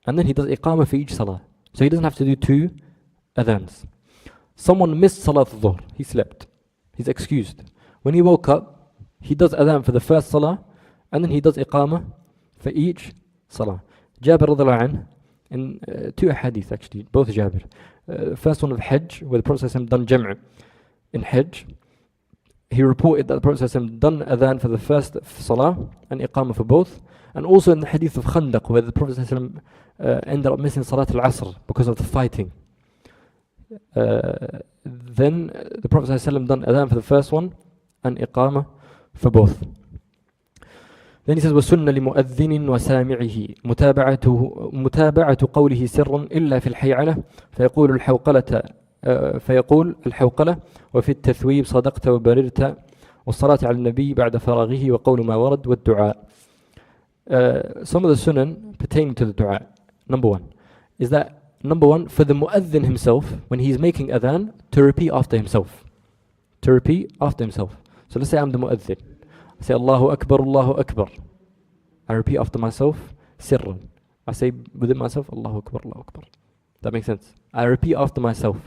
and then he does iqamah for each salah. So he doesn't have to do two adhans. Someone missed Salat al-Dhuhr. He slept. He's excused. When he woke up, he does adhan for the first salah, and then he does iqamah for each salah. Jabir radhiallahu anhu, in two hadith actually, both Jabir. First one of Hajj, where the Prophet ﷺ done Jam'a in Hajj. He reported that the Prophet ﷺ done adhan for the first salah and iqamah for both. And also in the hadith of Khandaq, where the Prophet ﷺ ended up missing Salat al-Asr because of the fighting. Then the Prophet ﷺ done adhan for the first one and iqamah for both. Then he says, وَسُنَّ لِمُؤَذِّنٍ وَسَامِعِهِ مُتَابَعَةُ قَوْلِهِ سِرًّا إِلَّا فِي الْحَيْعَلَةِ فيقول الحوقلة وفي التثويب صدقت وبررت والصلاة على النبي بعد فراغه وقول ما ورد والدعاء. Some of the sunan pertaining to the dua. Number one is that, for the mu'adhin himself, when he's making adhan, to repeat after himself. To repeat after himself. So let's say I'm the mu'adhin. I say Allahu Akbar, Allahu Akbar. I repeat after myself, sirran. I say within myself, Allahu Akbar, Allahu Akbar. That makes sense. I repeat after myself.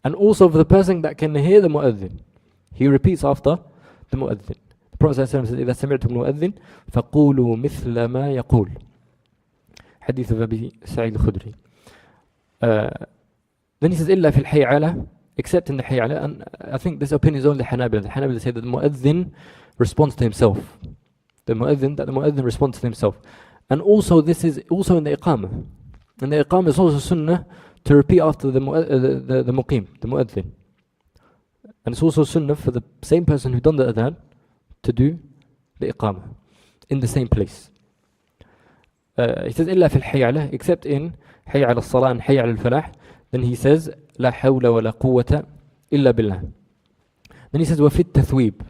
And also for the person that can hear the mu'adhin, he repeats after the mu'adhin. The Prophet ﷺ says, إذا سمعتم المؤذن فقولوا مثل ما يقول. Hadith of Abi Sa'id al-Khudri. Then he says, إلا في الحيعلة, except in the hay'ala. And I think this opinion is only Hanabila. The Hanabila say that the mu'adhin responds to himself. The mu'adhin responds to himself. And also this is also in the iqamah. And the iqamah is also sunnah to repeat after the muqim, the mu'adhin. And it's also sunnah for the same person who done the adhan to do the iqamah in the same place. He says, إلا في الحيعلة, except in حي على الصلاة and حي على الفلاح. Then he says, لا حول ولا قوة إلا بالله. Then he says, وفي التثويب.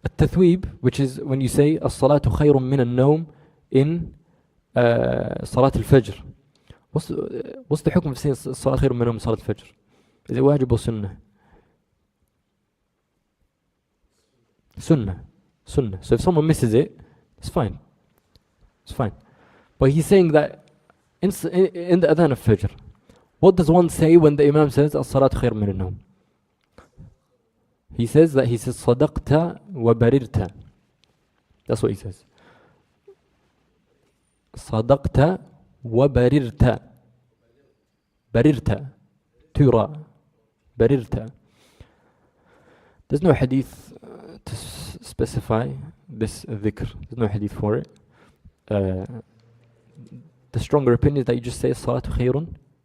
التثويب, which is when you say الصلاة خير من النوم in صلاة الفجر. What's the حكم of saying الصلاة خير من النوم in صلاة الفجر? Is it واجب or sunnah? Sunnah. So if someone misses it, it's fine. But he's saying that in the adhan of Fajr, what does one say when the Imam says الصلاة خير من النوم? He says صدقت وبررت. That's what he says. صدقت وبررت. بررت. ترى. بررت. There's no hadith to specify this dhikr. There's no hadith for it. The stronger opinion is that you just say الصلاة خير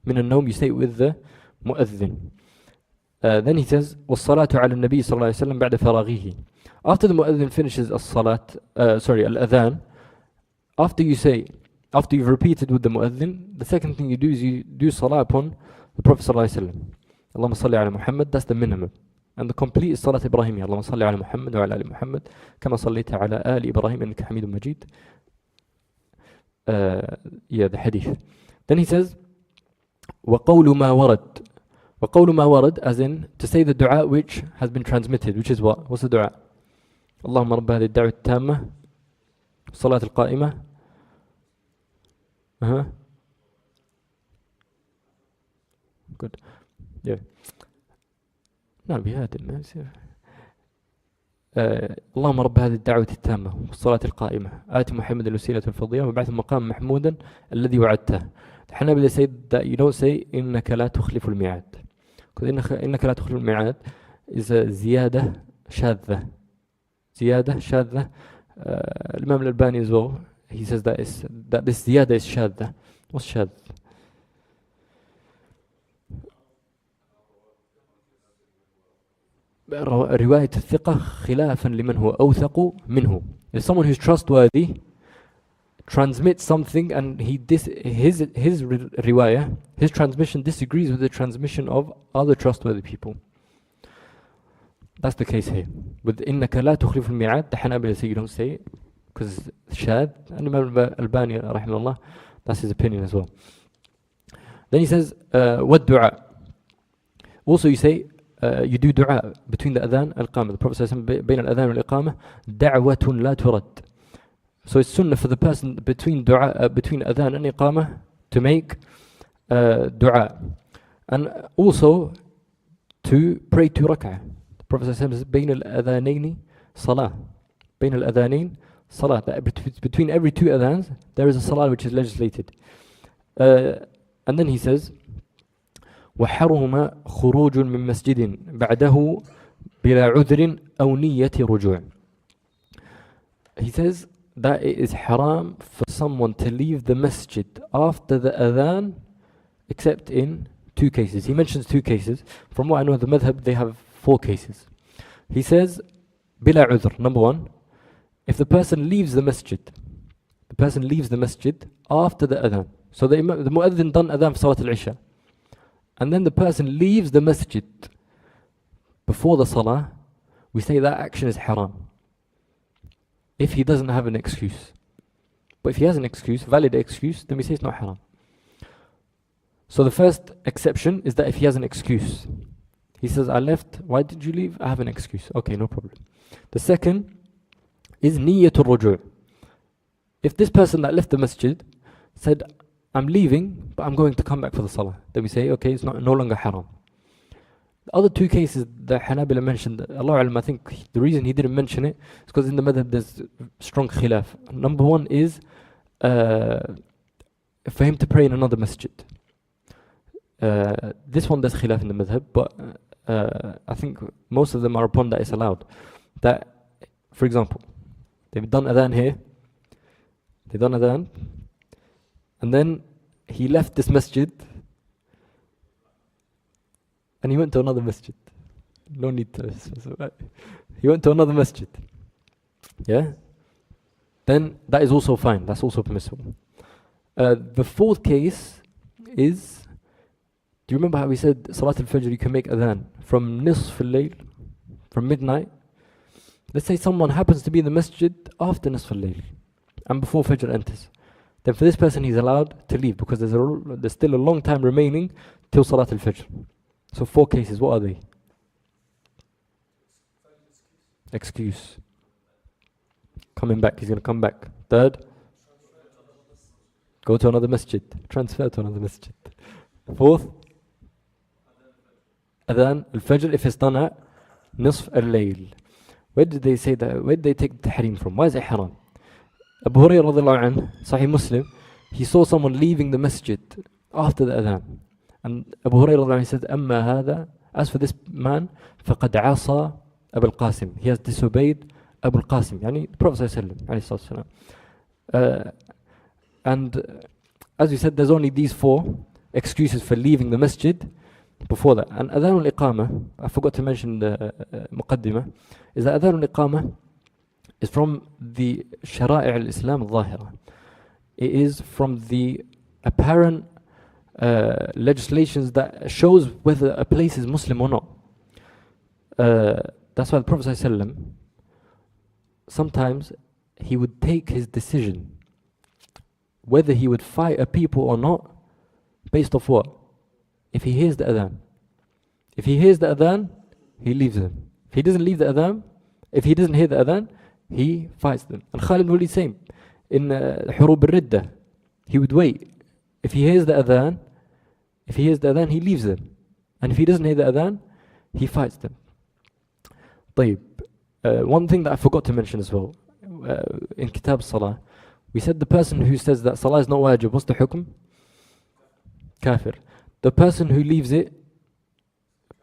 من النوم. You say it with the mu'adhin. Then he says والصلاة على النبي صلى الله عليه وسلم بعد فراغه. After the mu'adhin finishes al-adhan, after you've repeated with the mu'adhin, the second thing you do is you do salah upon the Prophet صلى الله عليه وسلم. اللهم صل على محمد. That's the minimum. And the complete is salat Ibrahimiyya. اللهم صل على محمد وعلى آل محمد كما صليت على آل إبراهيم إنك حميد مجيد. The hadith. Then he says وقول ما ورد. وقول ما ورد, as in to say the dua which has been transmitted, which is what? What's the dua? اللهم رب هذه الدعوة التامة الصلاة القائمة. Good. Yeah. No, we heard it. اللهم رب هذه الدعوة التامة والصلاة القائمة آت محمد الوسيلة الفضيلة وبعث مقام محمودا الذي وعدته. The Hanbali said that you don't say إنك لا تخلف الميعاد, Because إنك لا تخلف الميعاد is a زيادة شاذة. زيادة شاذة. Imam Al-Albani as well, he says that this زيادة is شاذة. What's شاذ? رواية الثقة خلافا لمن هو أوثق منه. If someone who's trustworthy transmits something and his riwayah, his transmission disagrees with the transmission of other trustworthy people. That's the case here. With إنك لا تخلف الميعاد, the Hanbali say you don't say it because it's shad. And Imam Al-Albani rahimahullah, that's his opinion as well. Then he says, وَالدُّعَاء. Also you say, you do dua between the adhan and al-iqamah. The Prophet says, بين الأذان والإقامة دعوة لا ترد. So it's sunnah for the person between adhan and iqamah to make dua. And also to pray 2 rak'ah. The Prophet says, بين الأذانين صلاة. بين الأذانين صلاة. That between every 2 adhans, there is a salah which is legislated. And then he says, وحرم خروج من مسجد بعده بلا عذر أو نية رجوع. He says that it is haram for someone to leave the masjid after the adhan except in 2 cases. He mentions 2 cases. From what I know of the madhab, they have 4 cases. He says بلا عذر. Number 1, if the person leaves the masjid after the adhan. So the mu'adhin done adhan for Salat al-Isha, and then the person leaves the masjid before the salah, we say that action is haram if he doesn't have an excuse. But if he has an excuse, valid excuse, then we say it's not haram. So the first exception is that if he has an excuse. He says, I left, why did you leave? I have an excuse. Okay, no problem. The second is niyyatul ruju'. If this person that left the masjid said, I'm leaving, but I'm going to come back for the salah, then we say, okay, it's no longer haram. The other 2 cases that Hanabila mentioned, Allah Alam, I think the reason he didn't mention it is because in the madhab there's strong khilaf. Number 1 is for him to pray in another masjid. This one there's khilaf in the madhab, but I think most of them are upon that it's allowed. That, for example, they've done adhan here, and then he left this masjid and he went to another masjid. No need to specify. He went to another masjid. Yeah? Then that is also fine. That's also permissible. The 4th case is, do you remember how we said Salat al-Fajr, you can make adhan from nisf al-layl, from midnight? Let's say someone happens to be in the masjid after nisf al-layl and before Fajr enters. Then for this person he's allowed to leave because there's still a long time remaining till Salat al-Fajr. So 4 cases, what are they? Excuse. Coming back, he's going to come back. 3rd, go to another masjid. Transfer to another masjid. 4th, adhan al-Fajr if it's done at nisf al-layl. Where did they say that? Where did they take the tahrim from? Why is it haram? Abu Hurairah radiallahu anhu, Sahih Muslim, he saw someone leaving the masjid after the adhan. And Abu Hurairah radiallahu anhu said, أَمَّا هَذَا, as for this man, فَقَدْ عَصَى أَبُ الْقَاسِمِ, he has disobeyed Abu al-Qasim, yani the Prophet sallallahu and as we said, there's only these 4 excuses for leaving the masjid before that. And adhan al-iqamah, I forgot to mention the muqaddimah, is that adhan al-iqamah is from the shara'i' al-Islam al-zahira. It is from the apparent legislations that shows whether a place is Muslim or not. That's why the Prophet ﷺ, sometimes he would take his decision whether he would fight a people or not based off what? If he hears the adhan. If he hears the adhan, he leaves them. If he doesn't hear the adhan, he fights them. And Khalid will be the same. In Hurub al-Ridda, he would wait. If he hears the adhan, he leaves them. And if he doesn't hear the adhan, he fights them. طيب. One thing that I forgot to mention as well, in Kitab Salah, we said the person who says that Salah is not wajib, what's the hukm? Kafir. The person who leaves it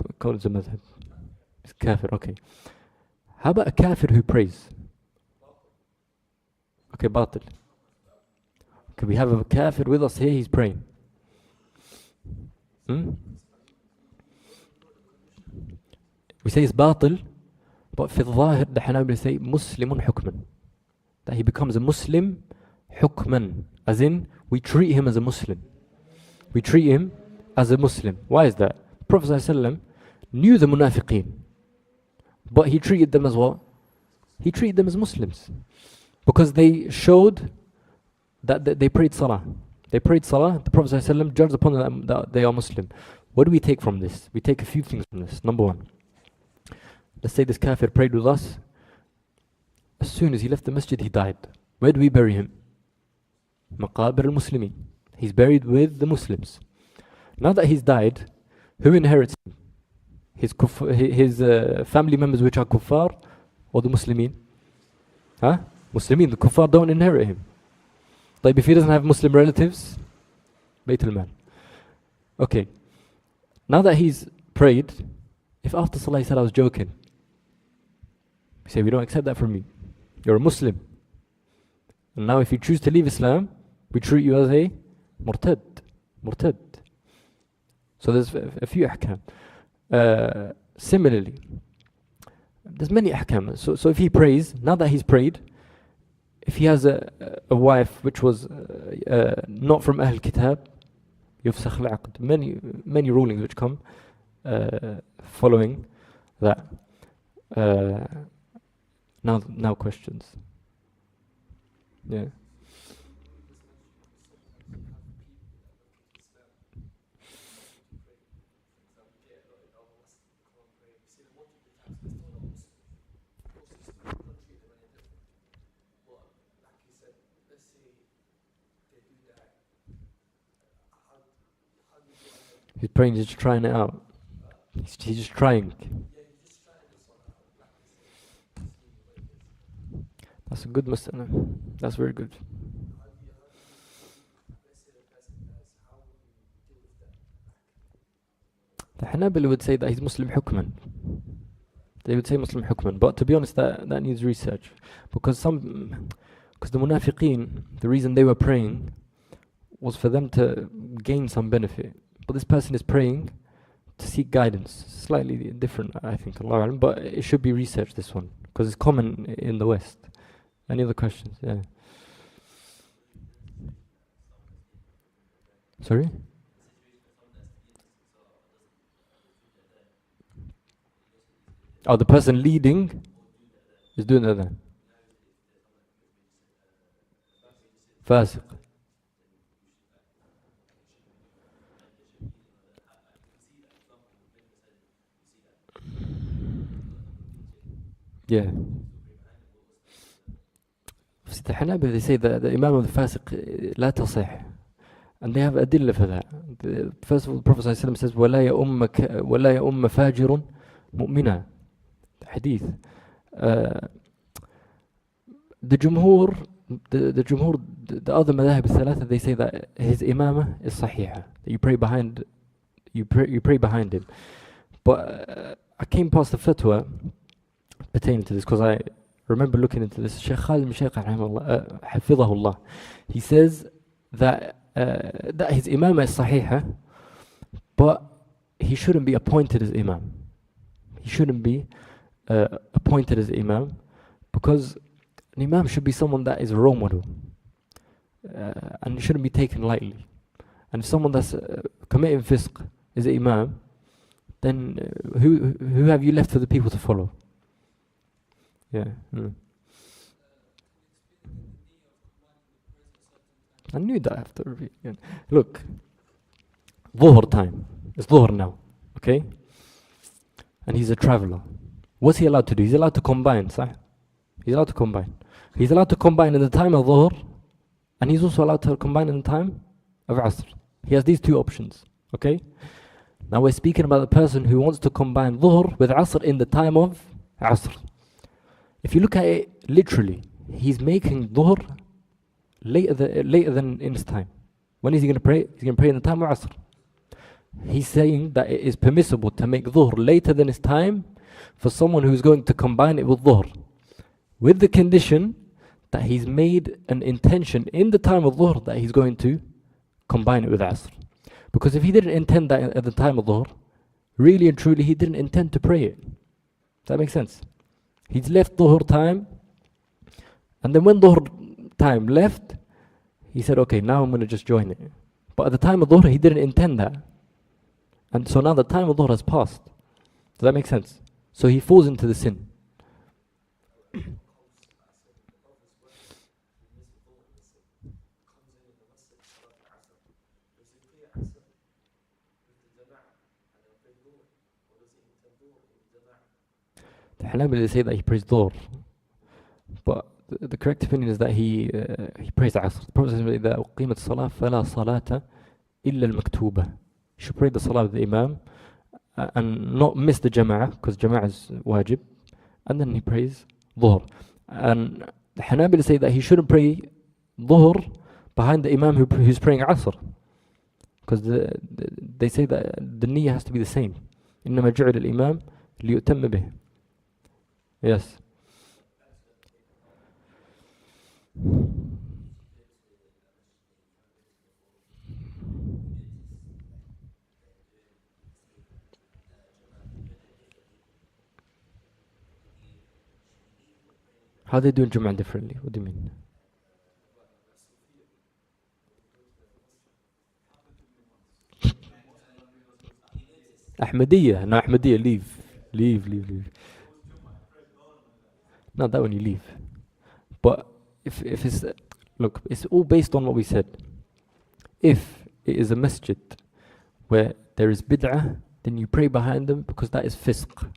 according to madhab. He's kafir, okay. How about a kafir who prays? Okay, batil. Okay, we have a kafir with us here, he's praying. We say it's batil, but في الظاهر the Hanbali say Muslimun hukman. That he becomes a Muslim hukman. As in, we treat him as a Muslim. We treat him as a Muslim. Why is that? Prophet ﷺ knew the munafiqeen, but he treated them as what? He treated them as Muslims. Because they showed that they prayed salah. They prayed salah, the Prophet ﷺ judged upon them that they are Muslim. What do we take from this? We take a few things from this. Number one, let's say this kafir prayed with us. As soon as he left the masjid, he died. Where do we bury him? Maqabir al-Muslimin. He's buried with the Muslims. Now that he's died, who inherits him? His family members which are kuffar, or the Muslimin? Huh? Muslimin, the kuffar don't inherit him. Like if he doesn't have Muslim relatives, Bayt al-Mal. Okay. Now that he's prayed, if after salah he said I was joking, we say we don't accept that from you. You're a Muslim. And now if you choose to leave Islam, we treat you as a murtad. Murtad. So there's a few ahkam. Similarly, there's many ahkam. So if he prays, now that he's prayed, if he has a wife which was not from Ahl Kitab, yufsakh al-aqd. Many rulings which come following that. Now questions. Yeah. He's praying, he's just trying it out. He's just trying. That's a good mas'ala. That's very good. The Hanbali would say that he's Muslim hukman. They would say Muslim hukman. But to be honest, that needs research. Because the munafiqeen, the reason they were praying was for them to gain some benefit. But this person is praying to seek guidance. Slightly different, I think, Allahu A'lam, but it should be researched, this one, because it's common in the West. Any other questions? Yeah. Sorry? Oh, the person leading is doing that then. Fasiq. Yeah. The Hanbali, they say that the Imam of the Fasiq لا تصح, and they have adilla for that. First of all, the Prophet ﷺ says ولا يؤم فاجر مؤمنا. Hadith. The Jumhur, the other madhahib al-thalatha, they say that his imamah is sahihah, that you pray behind him. But I came past the fatwa pertaining to this, because I remember looking into this. Shaykh Khalid Shaykh Hafidhahullah, he says that his imamah is sahihah, but he shouldn't be appointed as imam. He shouldn't be appointed as imam, because an imam should be someone that is a role model, and it shouldn't be taken lightly. And if someone that's committing fisq is an imam, then who have you left for the people to follow? Yeah. I knew that after review. Look, Dhuhr time. It's Dhuhr now, okay? And he's a traveler. What's he allowed to do? He's allowed to combine, sah? He's allowed to combine. He's allowed to combine in the time of Dhuhr, and he's also allowed to combine in the time of Asr. He has these two options, okay? Now we're speaking about the person who wants to combine Dhuhr with Asr in the time of Asr. If you look at it literally, he's making Dhuhr later than in his time. When is he going to pray? He's going to pray in the time of Asr. He's saying that it is permissible to make dhuhr later than its time for someone who's going to combine it with dhuhr, with the condition that he's made an intention in the time of dhuhr that he's going to combine it with asr. Because if he didn't intend that at the time of dhuhr, really and truly he didn't intend to pray it. Does that make sense? He's left dhuhr time, and then when dhuhr time left, he said, okay, now I'm going to just join it. But at the time of dhuhr, he didn't intend that. And so now the time of dhuhr has passed. Does that make sense? So he falls into the sin. The Hanbali say that he prays dhuhr, but the correct opinion is that he prays asr. The Prophet says, إذا أقيمت الصلاة فلا صلاة إلا المكتوبة. You should pray the salah with the imam and not miss the jama'ah, because jama'ah is wajib, and then he prays dhuhr. And the Hanbali say that he shouldn't pray dhuhr behind the imam who's praying asr, because they say that the niyyah has to be the same. إنما جعل الإمام ليؤتم به. Yes. How they doing Jum'ah differently? What do you mean? Ahmadiyya. No, Ahmadiyya, leave. Not that when you leave. But if it's, look, it's all based on what we said. If it is a masjid where there is bid'ah, then you pray behind them, because that is fisq.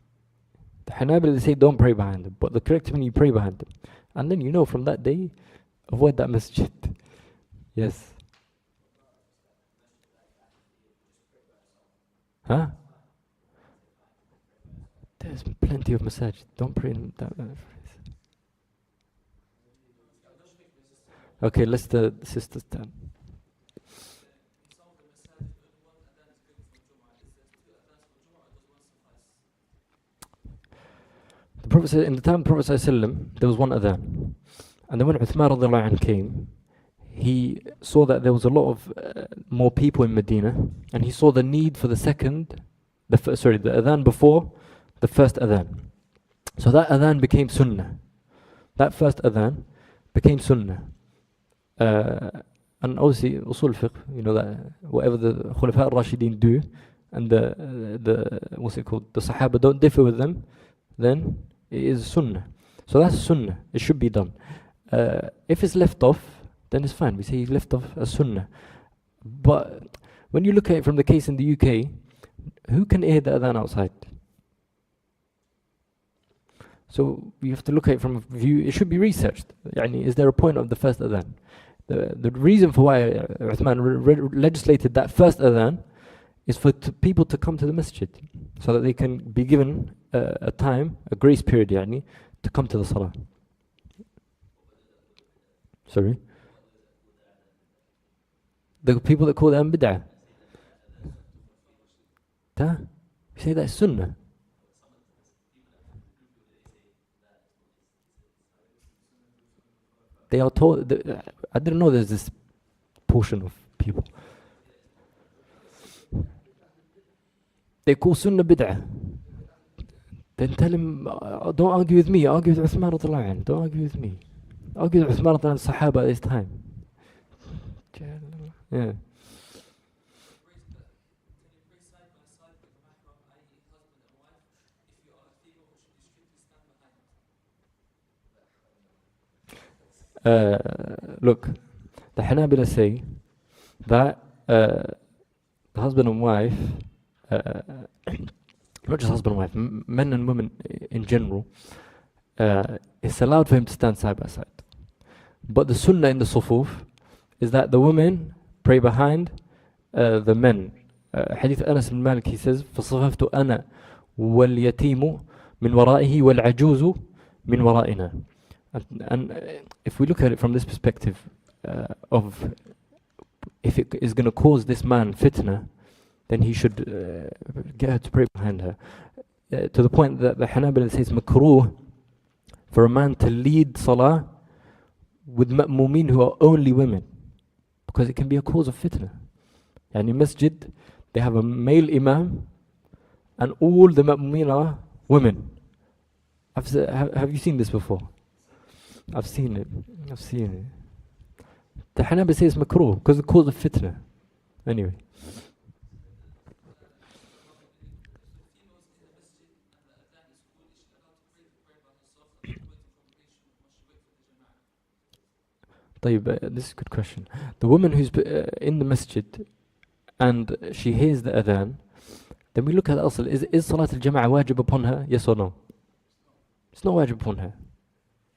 The Hanabila, they say don't pray behind them, but the correct thing, you pray behind them. And then you know from that day, avoid that masjid. Yes. Huh? There's plenty of masajid. Don't pray in that phrase. Okay, let's the sisters turn. The Prophet said, in the time of the Prophet ﷺ, there was one adhan. And then when Uthman radiallahu anhu came, he saw that there was a lot of more people in Medina, and he saw the need for the adhan before the first adhan. So that adhan became sunnah. That first adhan became sunnah. And obviously, usul fiqh, you know that whatever the Khulafa al-Rashidin do, and the what's it called, the Sahaba don't differ with them, then it is sunnah. So that's sunnah. It should be done. If it's left off, then it's fine. We say he's left off as sunnah. But when you look at it from the case in the UK, who can hear the adhan outside? So you have to look at it from a view. It should be researched. Yani, is there a point of the first adhan? The reason for why Uthman legislated that first adhan is for people to come to the masjid, so that they can be given a time, a grace period, yani, to come to the salah. Sorry? The people that call them bid'ah. You say that's sunnah. They are told, I didn't know there's this portion of people. They call sunnah bid'ah. Then tell him, don't argue with me, argue with Uthman radiallahu anhu. Don't argue with me. Argue with Uthman radiallahu anhu, Sahaba at this time. Yeah. Look, the Hanabila say that the husband and wife, not just husband and wife, men and women in general, it's allowed for him to stand side by side. But the sunnah in the sufuf is that the women pray behind the men. Hadith Anas ibn Malik, he says, فَصَفَفْتُ أَنَا وَالْيَتِيمُ مِنْ وَرَائِهِ وَالْعَجُوزُ مِنْ وَرَائِنَا. And if we look at it from this perspective of if it is going to cause this man fitna, then he should get her to pray behind her. To the point that the Hanbali says makruh for a man to lead salah with ma'mumin who are only women, because it can be a cause of fitna. And in masjid, they have a male imam and all the ma'mumin are women. Have you seen this before? I've seen it. The Hanbali says makruh because it causes fitna. Anyway. This is a good question. The woman who's in the masjid and she hears the adhan, then we look at the asl. Is Salat al-Jama'ah wajib upon her? Yes or no? It's not wajib upon her.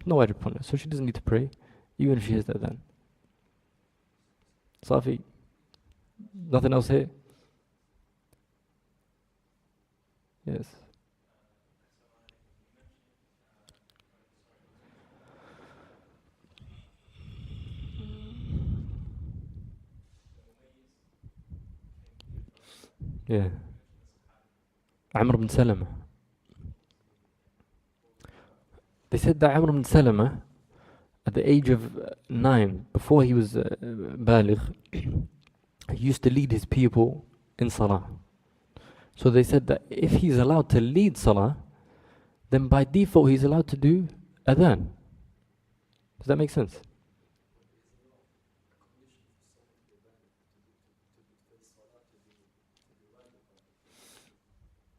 No wajib upon her. So she doesn't need to pray, even if she hears the adhan. Safi? Nothing else here? Yes. Yeah. Amr ibn Salama. They said that Amr ibn Salama, at the age of 9, before he was baligh, he used to lead his people in salah. So they said that if he's allowed to lead salah, then by default he's allowed to do adhan. Does that make sense?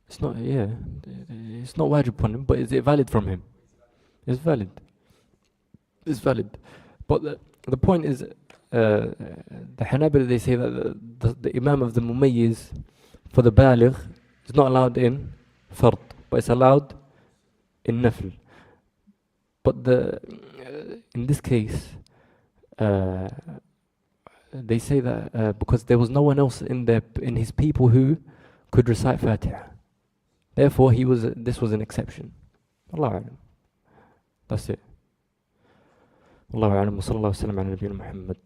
It's not, it's not wajib upon him, but is it valid from him? It's valid. It's valid. But the point is, the Hanabali, they say that the Imam of the Mumayyiz for the baligh is not allowed in fard, but it's allowed in nafl. But in this case, they say that because there was no one else in his people who could recite Fatiha. Therefore, this was an exception. Allahu a'lam. That's it. Allahu a'lam. Wa sallallahu wa sallam ala nabiyyina Muhammad.